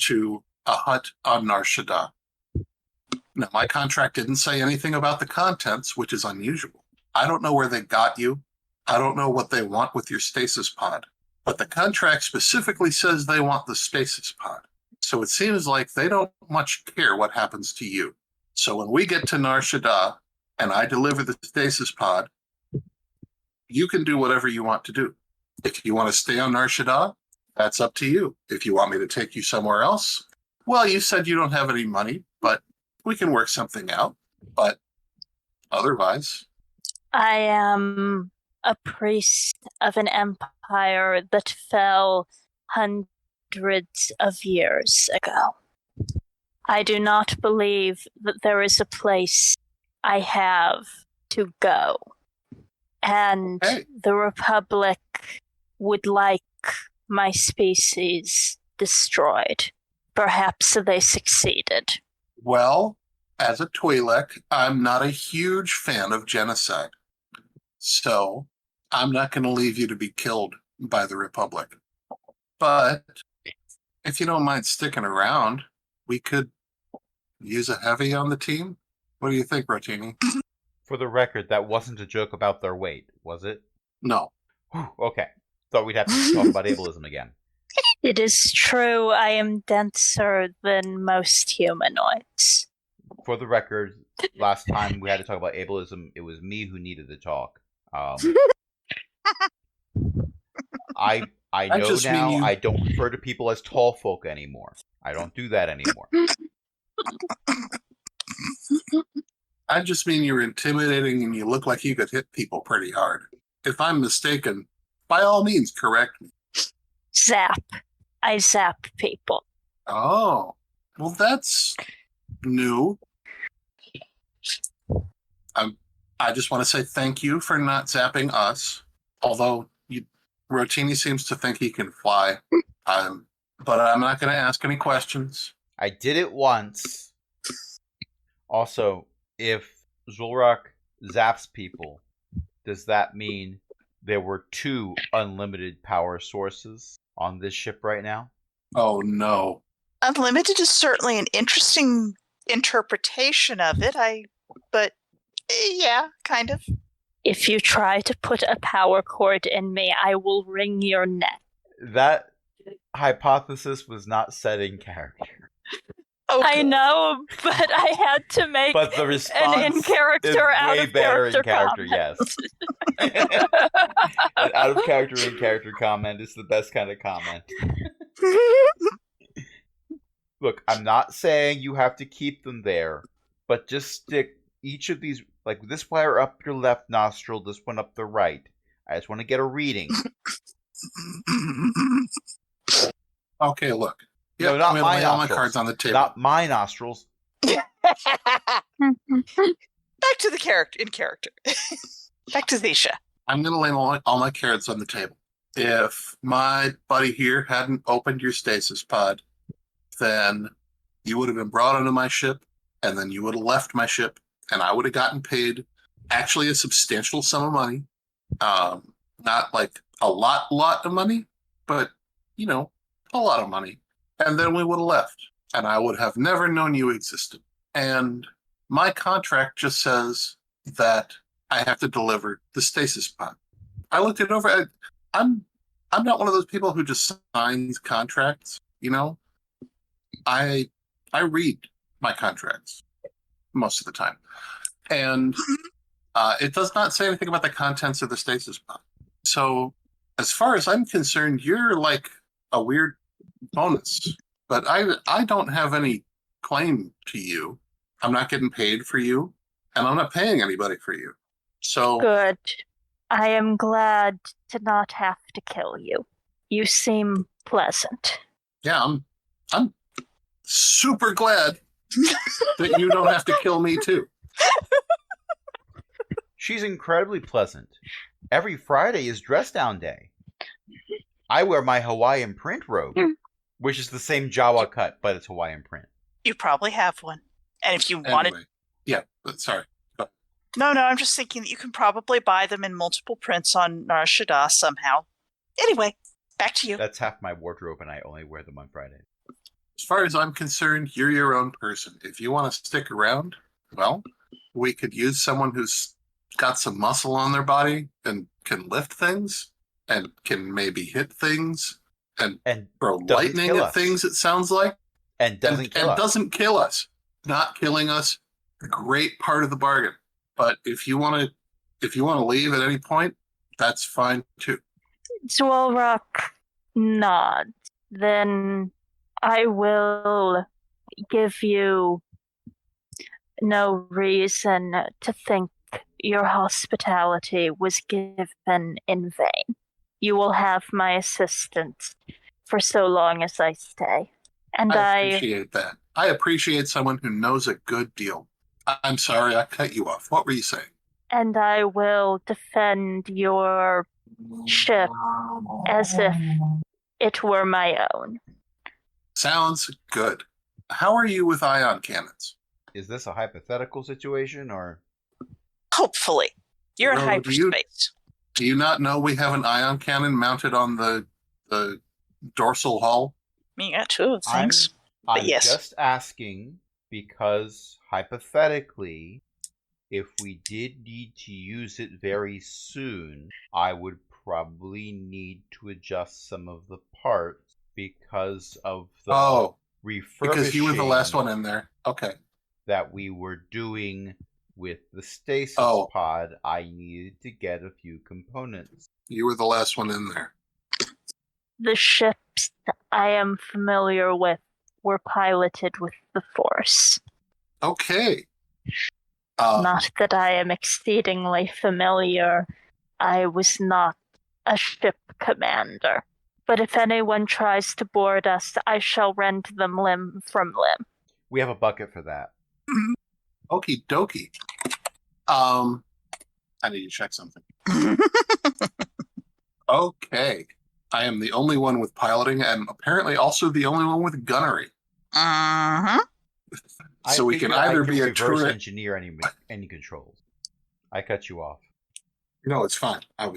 to a hut on Nar Shaddaa. Now, my contract didn't say anything about the contents, which is unusual. I don't know where they got you. I don't know what they want with your stasis pod. But the contract specifically says they want the stasis pod. So it seems like they don't much care what happens to you. So when we get to Nar Shaddaa and I deliver the stasis pod, you can do whatever you want to do. If you want to stay on Nar Shaddaa, that's up to you. If you want me to take you somewhere else, well, you said you don't have any money, but we can work something out. But otherwise, I am a priest of an empire that fell hundreds of years ago. I do not believe that there is a place I have to go. And the Republic would like my species destroyed. Perhaps they succeeded. well, as a Twi'lek, I'm not a huge fan of genocide. So I'm not going to leave you to be killed by the Republic. But if you don't mind sticking around, we could use a heavy on the team. What do you think, Rotini? For the record, that wasn't a joke about their weight, was it? No. Whew, okay. Thought we'd have to talk about ableism again. It is true, I am denser than most humanoids. For the record, last time we had to talk about ableism, it was me who needed to talk. I know now I don't refer to people as tall folk anymore. I don't do that anymore. I just mean you're intimidating and you look like you could hit people pretty hard. If I'm mistaken, by all means, correct me. Zap. I zap people. Oh, well, that's new. I just want to say thank you for not zapping us. Although Rotini seems to think he can fly. But I'm not going to ask any questions. I did it once. Also, if Zulrak zaps people, does that mean there were 2 unlimited power sources on this ship right now? Oh, no. Unlimited is certainly an interesting interpretation of it. But yeah, kind of. If you try to put a power cord in me, I will wring your neck. That hypothesis was not set in character. I know, but I had to make But the an response in-character is out way of better in character character, comment. yes. An out of character in character comment is the best kind of comment. Look, I'm not saying you have to keep them there, but just stick each of these, like this wire up your left nostril, this one up the right. I just want to get a reading. Okay, look. Yeah, No, not I'm gonna my lay all my nostrils. cards on the table. Not my nostrils. Back to the character in character. Back to Zisha. I'm gonna lay all my cards on the table. If my buddy here hadn't opened your stasis pod, then you would have been brought onto my ship, and then you would have left my ship, and I would have gotten paid actually a substantial sum of money. Not like a lot of money, but you know, a lot of money. And then we would have left, and I would have never known you existed. And my contract just says that I have to deliver the stasis pod. I looked it over. I'm not one of those people who just signs contracts. You know, I read my contracts most of the time, and it does not say anything about the contents of the stasis pod. So, as far as I'm concerned, you're like a weird bonus, but I don't have any claim to you. I'm not getting paid for you, and I'm not paying anybody for you. So Good. I am glad to not have to kill you. You seem pleasant. yeah, I'm super glad that you don't have to kill me too. She's incredibly pleasant. Every Friday is dress down day. I wear my Hawaiian print robe, which is the same Jawa cut, but it's Hawaiian print. You probably have one. And if you wanted... Anyway, yeah, but sorry. No, I'm just thinking that you can probably buy them in multiple prints on Narashada somehow. Anyway, back to you. That's half my wardrobe, and I only wear them on Friday. As far as I'm concerned, you're your own person. If you want to stick around, well, we could use someone who's got some muscle on their body and can lift things and can maybe hit things and throw lightning at things, it sounds like. And doesn't kill us. Not killing us, a great part of the bargain. But if you want to leave at any point, that's fine too. Zwolrock nods. Then I will give you no reason to think your hospitality was given in vain. You will have my assistance for so long as I stay. And I appreciate that. I appreciate someone who knows a good deal. I'm sorry I cut you off. What were you saying? And I will defend your ship as if it were my own. Sounds good. How are you with ion cannons? Is this a hypothetical situation, or? Hopefully. You're in Well, hyperspace. Do you not know we have an ion cannon mounted on the dorsal hull? I mean, you got two of things. I'm yes. just asking because, hypothetically, if we did need to use it very soon, I would probably need to adjust some of the parts because of the refurbishing. Because you were the last one in there. Okay. That we were doing with the stasis pod, I needed to get a few components. You were the last one in there. The ships I am familiar with were piloted with the Force. Okay. Not that I am exceedingly familiar. I was not a ship commander. But if anyone tries to board us, I shall rend them limb from limb. We have a bucket for that. Okie dokie. I need to check something. Okay. I am the only one with piloting and apparently also the only one with gunnery. Uh-huh. So we can either be a reverse turret engineer any controls. I cut you off. No, it's fine. I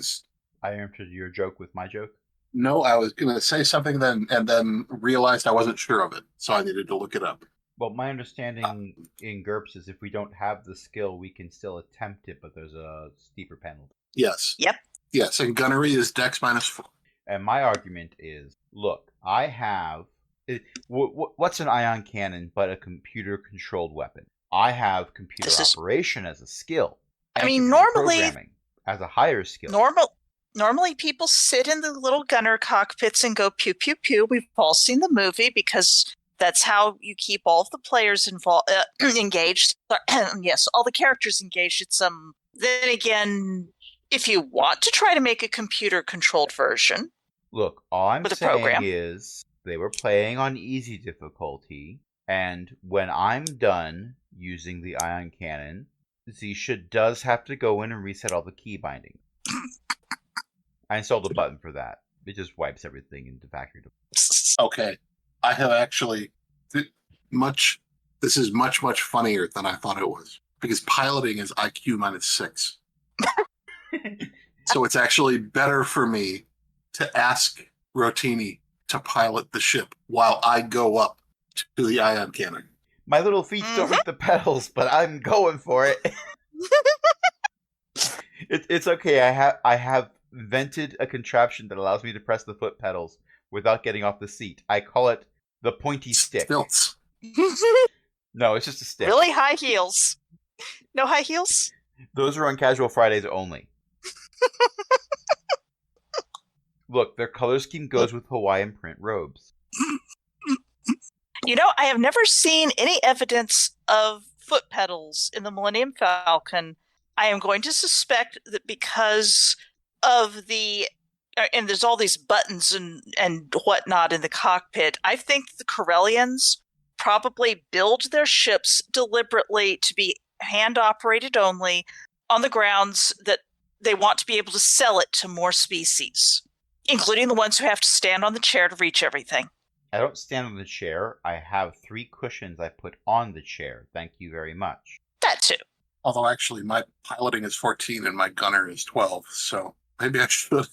answered your joke with my joke. No, I was going to say something and then realized I wasn't sure of it, so I needed to look it up. Well, my understanding in GURPS is if we don't have the skill, we can still attempt it, but there's a steeper penalty. Yes. Yep. Yes, and gunnery is Dex -4. And my argument is, look, I have What's an ion cannon but a computer-controlled weapon? I have computer operation as a skill. I and mean, computer normally- programming as a higher skill. Normally people sit in the little gunner cockpits and go pew pew pew. We've all seen the movie because that's how you keep all of the players involved, engaged. Yes, all the characters engaged. Then again, if you want to try to make a computer-controlled version, Look, all I'm with a saying program. is they were playing on easy difficulty, and when I'm done using the ion cannon, Zisha does have to go in and reset all the key bindings. I installed a button for that. It just wipes everything into factory. Okay. I have actually this is much funnier than I thought it was, because piloting is IQ -6. So it's actually better for me to ask Rotini to pilot the ship while I go up to the ion cannon. My little feet don't reach the pedals, but I'm going for it. It's okay. I have invented a contraption that allows me to press the foot pedals without getting off the seat. I call it the pointy stick. Stilts. No, it's just a stick. Really high heels. No high heels? Those are on casual Fridays only. Look, their color scheme goes with Hawaiian print robes. You know, I have never seen any evidence of foot pedals in the Millennium Falcon. I am going to suspect that because of and there's all these buttons and whatnot in the cockpit, I think the Corellians probably build their ships deliberately to be hand-operated only on the grounds that they want to be able to sell it to more species, including the ones who have to stand on the chair to reach everything. I don't stand on the chair. I have 3 cushions I put on the chair. Thank you very much. That too. Although actually my piloting is 14 and my gunner is 12, so maybe I should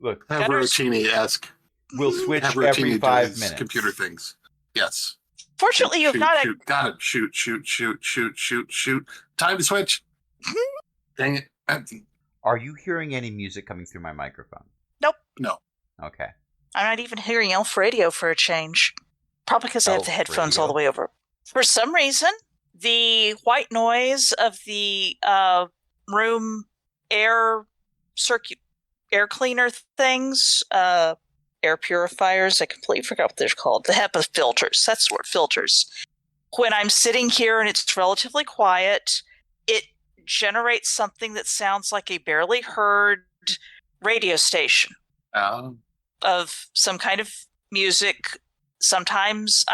Look, have Rotini ask. We'll switch Have every Rotini do 5 his minutes. computer things. Yes. Fortunately, you've shoot, not. shoot. Got it. Shoot. Time to switch. Dang it. Are you hearing any music coming through my microphone? No. Okay. I'm not even hearing Elf Radio for a change. Probably because I have Elf the headphones Radio? all the way over. For some reason, the white noise of the room air cleaner things, air purifiers, I completely forgot what they're called. The HEPA filters. That's the word, filters. When I'm sitting here and it's relatively quiet, it generates something that sounds like a barely heard radio station of some kind of music. Sometimes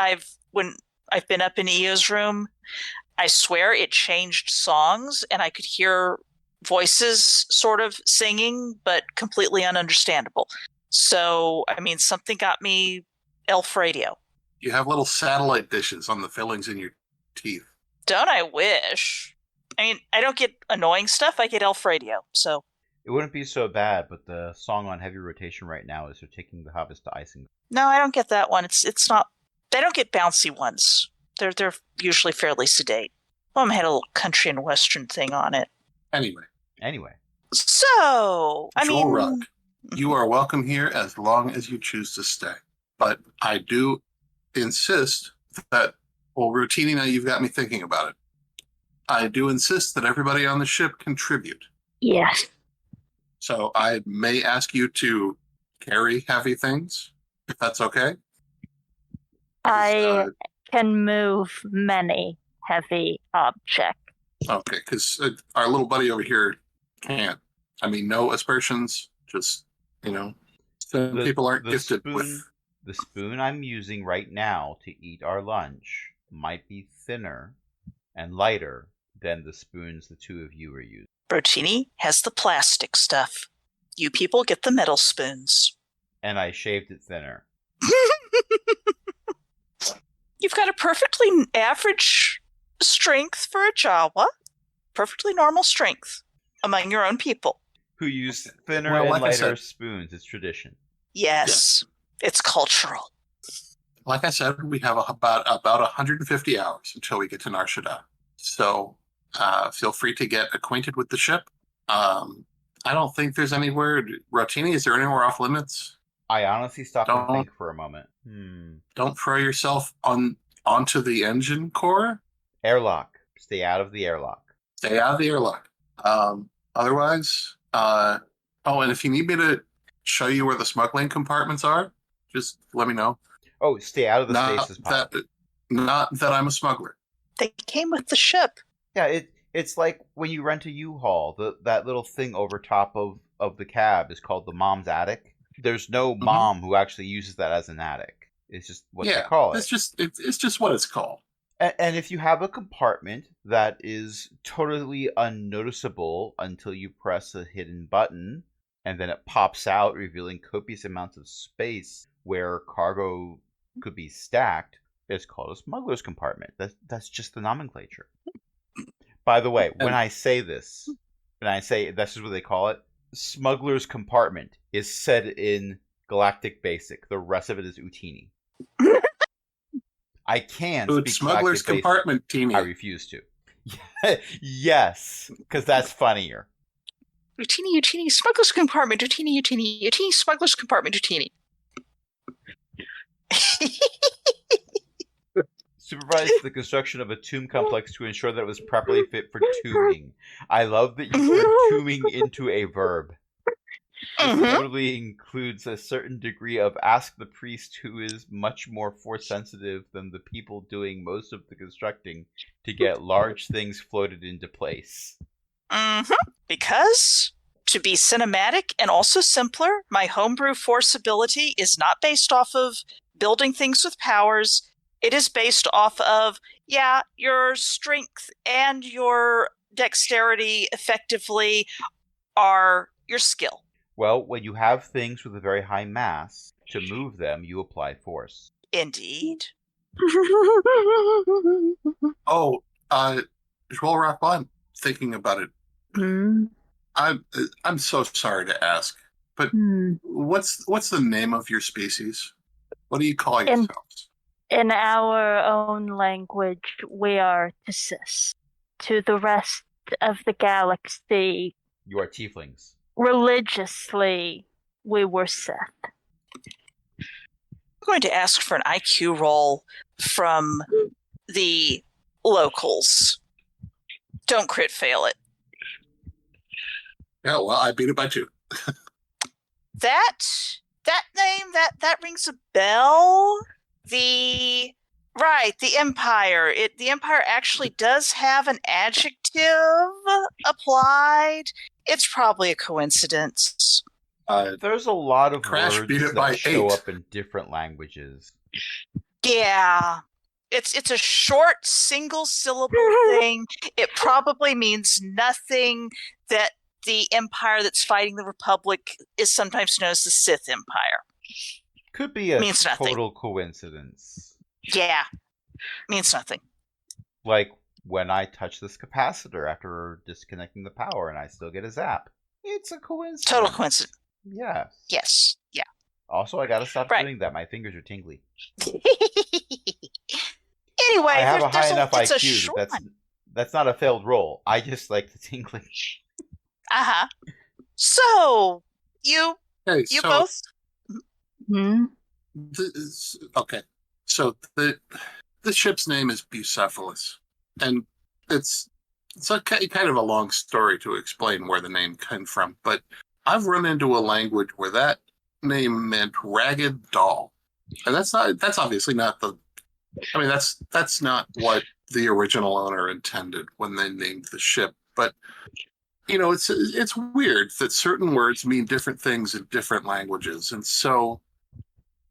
when I've been up in Io's room, I swear it changed songs and I could hear voices sort of singing, but completely ununderstandable. So, I mean, something got me Elf Radio. You have little satellite dishes on the fillings in your teeth. Don't I wish? I mean, I don't get annoying stuff. I get Elf Radio. So It wouldn't be so bad, but the song on heavy rotation right now is They're Taking the Hobbits to Icing. no, I don't get that one. It's not. I don't get bouncy ones. They're usually fairly sedate. Mom had a little country and western thing on it. Anyway, So, I Joel mean, Rock, you are welcome here as long as you choose to stay. But I do insist that, well, Rotini, now you've got me thinking about it. I do insist that everybody on the ship contribute. Yes. So I may ask you to carry heavy things, if that's okay. I can move many heavy objects. Okay, because our little buddy over here can't. I mean, no aspersions, just, some people aren't gifted with. The spoon I'm using right now to eat our lunch might be thinner and lighter than the spoons the two of you are using. Rotini has the plastic stuff. You people get the metal spoons. And I shaved it thinner. You've got a perfectly average strength for a Jawa. Perfectly normal strength among your own people. Who use thinner Well, and like I lighter said- spoons. It's tradition. Yes, it's cultural. Like I said, we have about 150 hours until we get to Nar Shaddaa. So feel free to get acquainted with the ship. I don't think there's anywhere. Rotini, is there anywhere off limits? I honestly stopped and Don't think for a moment. don't throw yourself onto the engine core. Airlock. Stay out of the airlock. Stay out of the airlock. Otherwise, and if you need me to show you where the smuggling compartments are, just let me know. Oh, stay out of the Not stasis pod. not that I'm a smuggler. They came with the ship. Yeah, it's like when you rent a U-Haul. That little thing over top of the cab is called the mom's attic. There's no mom who actually uses that as an attic. It's just what they call it. It's just what it's called. And if you have a compartment that is totally unnoticeable until you press a hidden button, and then it pops out, revealing copious amounts of space where cargo could be stacked, it's called a smuggler's compartment. That's just the nomenclature. By the way, when I say this is what they call it, smuggler's compartment is said in Galactic Basic. The rest of it is Utini. I can speak Smuggler's Galactic compartment, Basic. teeny. I refuse to. Yes, because that's funnier. Utini, smuggler's compartment, Utini, smuggler's compartment, Utini. Supervise the construction of a tomb complex to ensure that it was properly fit for tombing. I love that you put tombing into a verb. This notably includes a certain degree of ask the priest who is much more force sensitive than the people doing most of the constructing to get large things floated into place. Because, to be cinematic and also simpler, my homebrew force ability is not based off of building things with powers. It is based off of, your strength and your dexterity effectively are your skill. Well, when you have things with a very high mass, to move them, you apply force. Indeed. Well, Rock, while I'm thinking about it, I'm so sorry to ask, but what's the name of your species? What do you call yourselves? In our own language, we are Tis. To the rest of the galaxy, You are tieflings. religiously, we were Sith. I'm going to ask for an IQ roll from the locals. Don't crit fail it. Yeah, well, I beat it by 2. That name, that rings a bell. The Empire. The Empire actually does have an adjective applied. It's probably a coincidence. There's a lot of Crash beat words it by that show 8. up in different languages. Yeah. It's a short single syllable thing. It probably means nothing. That the empire that's fighting the Republic is sometimes known as the Sith Empire. Could be a Means nothing. total coincidence. Yeah. Means nothing. Like when I touch this capacitor after disconnecting the power and I still get a zap. It's a coincidence. Total coincidence. Yes. Yes. Yeah. Also, I gotta stop Right. doing that. My fingers are tingly. Anyway, I have a high there's enough it's a IQ. short That's not a failed roll. I just like the tingling. So you Okay, you so both okay. So the ship's name is Bucephalus, and it's a kind of a long story to explain where the name came from. But I've run into a language where that name meant ragged doll, and that's obviously not the. I mean, that's not what the original owner intended when they named the ship. But it's weird that certain words mean different things in different languages, and so.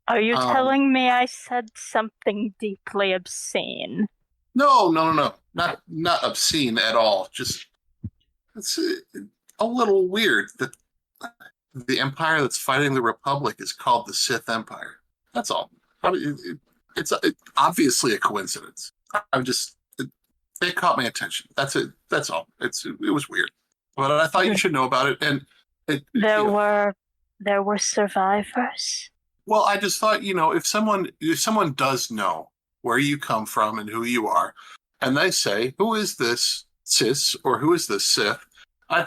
Are you telling me I said something deeply obscene? No, not obscene at all. Just it's a little weird that the empire that's fighting the Republic is called the Sith Empire. That's all. It's obviously a coincidence. It caught my attention. That's it. That's all. It was weird, but I thought you should know about it. And there were survivors. Well, I just thought, if someone does know where you come from and who you are, and they say, "Who is this cis?" or "Who is this Sith?" I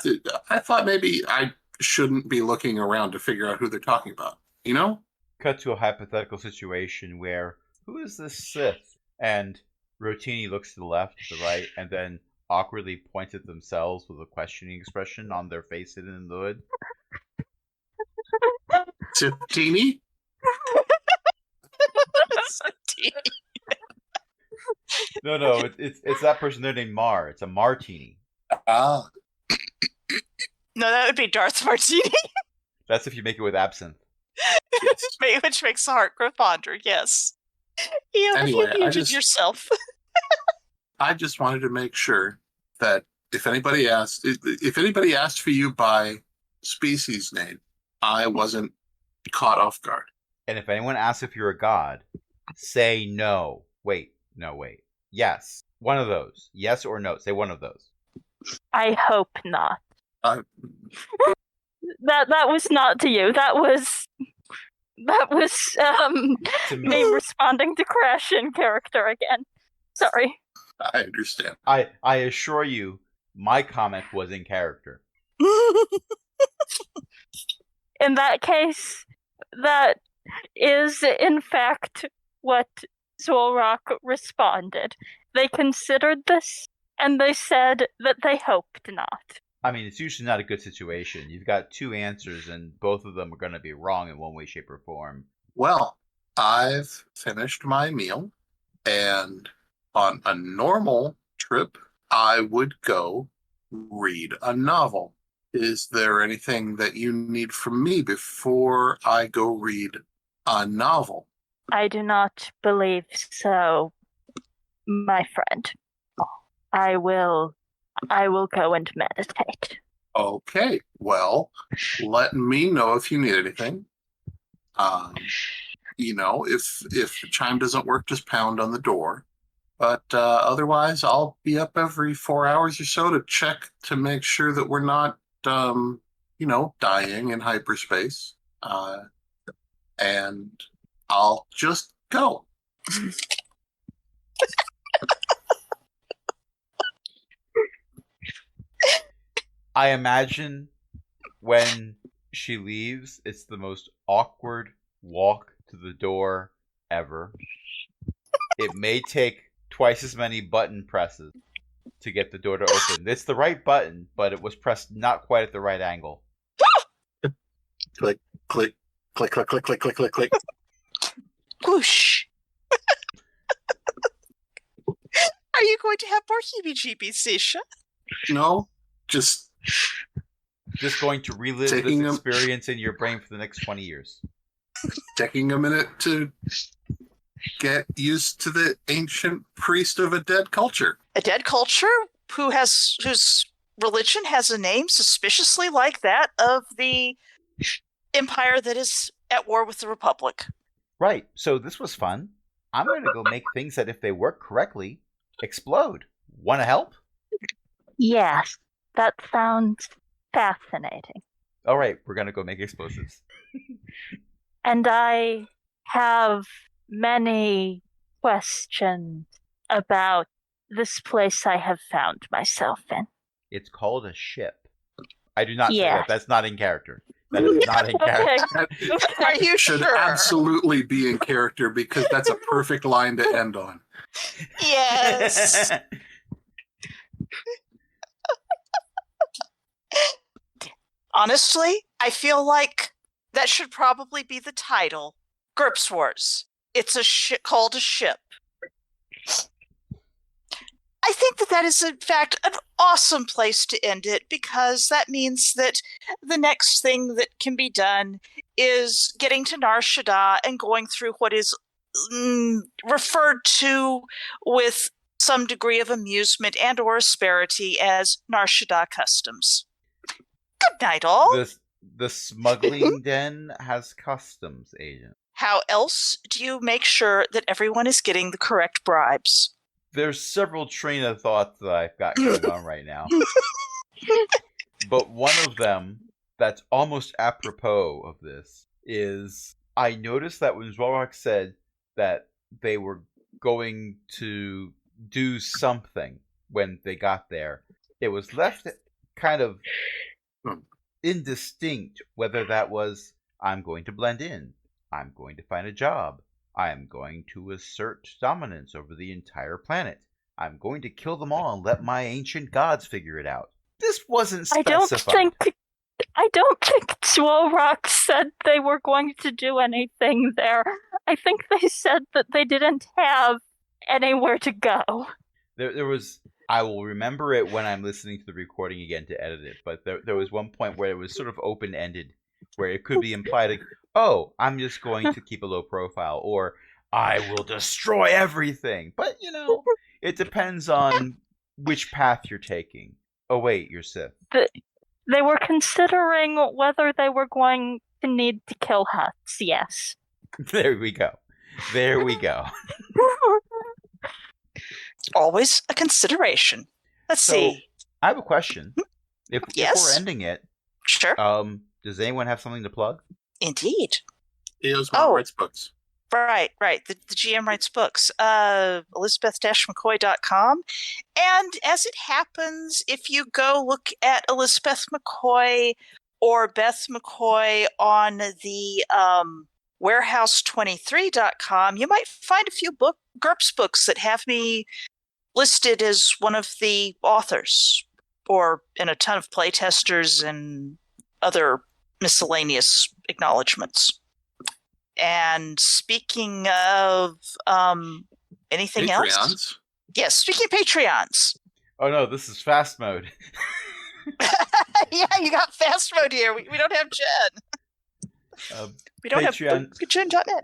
thought maybe I shouldn't be looking around to figure out who they're talking about. You know? Cut to a hypothetical situation where, who is this Sith? And Rotini looks to the left, to the right, and then awkwardly points at themselves with a questioning expression on their face hidden in the hood. Tiftini? No, it's that person there named Mar. It's a Martini. Ah, No, that would be Darth Martini, That's if you make it with absinthe. yes. which makes the heart grow fonder. Yes. You Anyway, I muted just- yourself. I just wanted to make sure that if anybody asked for you by species name, I wasn't caught off guard. And if anyone asks if you're a god, say no. Wait. Yes. One of those. Yes or no. Say one of those. I hope not. Uh, That was not to you. That was To me, me responding to Crash in character again. Sorry. I understand. I assure you, my comment was in character. In that case, that is in fact what Zolrock responded. They considered this, and they said that they hoped not. I mean, it's usually not a good situation. You've got two answers, and both of them are going to be wrong in one way, shape, or form. Well, I've finished my meal, and on a normal trip, I would go read a novel. Is there anything that you need from me before I go read a novel? I do not believe so, my friend. I will go and meditate. Okay, well, let me know if you need anything. If the chime doesn't work, just pound on the door. But otherwise, I'll be up every 4 hours or so to check to make sure that we're not, dying in hyperspace. And I'll just go. I imagine when she leaves, it's the most awkward walk to the door ever. It may take twice as many button presses to get the door to open. It's the right button, but it was pressed not quite at the right angle. Click, click, click, click, click, click, click, click, click. Whoosh. Are you going to have more heebie-jeebies, Sisha? No, just Just going to relive Taking this them- experience in your brain for the next 20 years. taking a minute to get used to the ancient priest of a dead culture. A dead culture whose religion has a name suspiciously like that of the empire that is at war with the Republic. Right, so this was fun. I'm going to go make things that, if they work correctly, explode. Want to help? Yes, that sounds fascinating. All right, we're going to go make explosives. And I have many questions about this place I have found myself in. It's called a ship. I do not say Yes. that. That's not in character. That is not in character. Okay. Are you Should sure? absolutely be in character because that's a perfect line to end on. Yes. Honestly, I feel like that should probably be the title. GURPS Wars. It's a called a ship. I think that is, in fact, an awesome place to end it, because that means that the next thing that can be done is getting to Nar Shaddaa and going through what is referred to with some degree of amusement and or asperity as Nar Shaddaa customs. Good night, all. The smuggling den has customs agents. How else do you make sure that everyone is getting the correct bribes? There's several train of thoughts that I've got going on right now. But one of them that's almost apropos of this is I noticed that when Zwalrock said that they were going to do something when they got there, it was left kind of indistinct whether that was I'm going to blend in. I'm going to find a job. I'm going to assert dominance over the entire planet. I'm going to kill them all and let my ancient gods figure it out. This wasn't specified. I don't think Swolrock said they were going to do anything there. I think they said that they didn't have anywhere to go. There was... I will remember it when I'm listening to the recording again to edit it, but there was one point where it was sort of open-ended, where it could be implied, like, oh, I'm just going to keep a low profile, or I will destroy everything. But, it depends on which path you're taking. Oh, wait, you're Sith. They were considering whether they were going to need to kill Hutts, yes. There we go. Always a consideration. Let's see. I have a question. If we're ending it, sure. Does anyone have something to plug? Indeed. Eo's mom writes books. Right. The GM writes books. Elizabeth-McCoy.com. And as it happens, if you go look at Elizabeth McCoy or Beth McCoy on the warehouse23.com, you might find a few GURPS books that have me listed as one of the authors, or in a ton of playtesters and other miscellaneous acknowledgments. And speaking of anything Patreons. else? Yes, speaking of Patreons. Oh no, this is fast mode. Yeah, you got fast mode here. We don't have Jen. We don't Patreon, have Jen.net.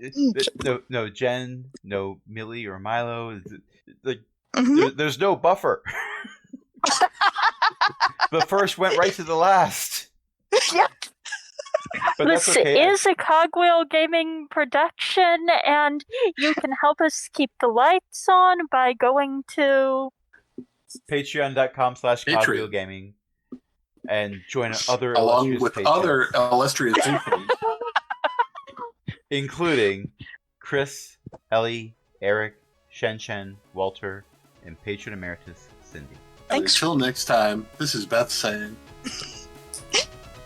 No Jen, no Millie or Milo. Mm-hmm. There's no buffer. The first went right to the last. Yep. But this is a Cogwheel Gaming production, and you can help us keep the lights on by going to patreon.com/cogwheelgaming and join other along illustrious with patrons, other illustrious patrons, including Chris, Ellie, Eric, Shen, Walter, and patron emeritus Cindy. Thanks. Until next time, this is Beth saying.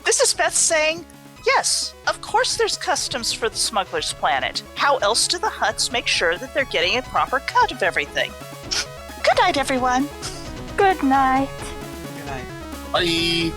This is Beth saying, yes, of course there's customs for the smuggler's planet. How else do the Hutts make sure that they're getting a proper cut of everything? Good night, everyone. Good night. Good night. Bye.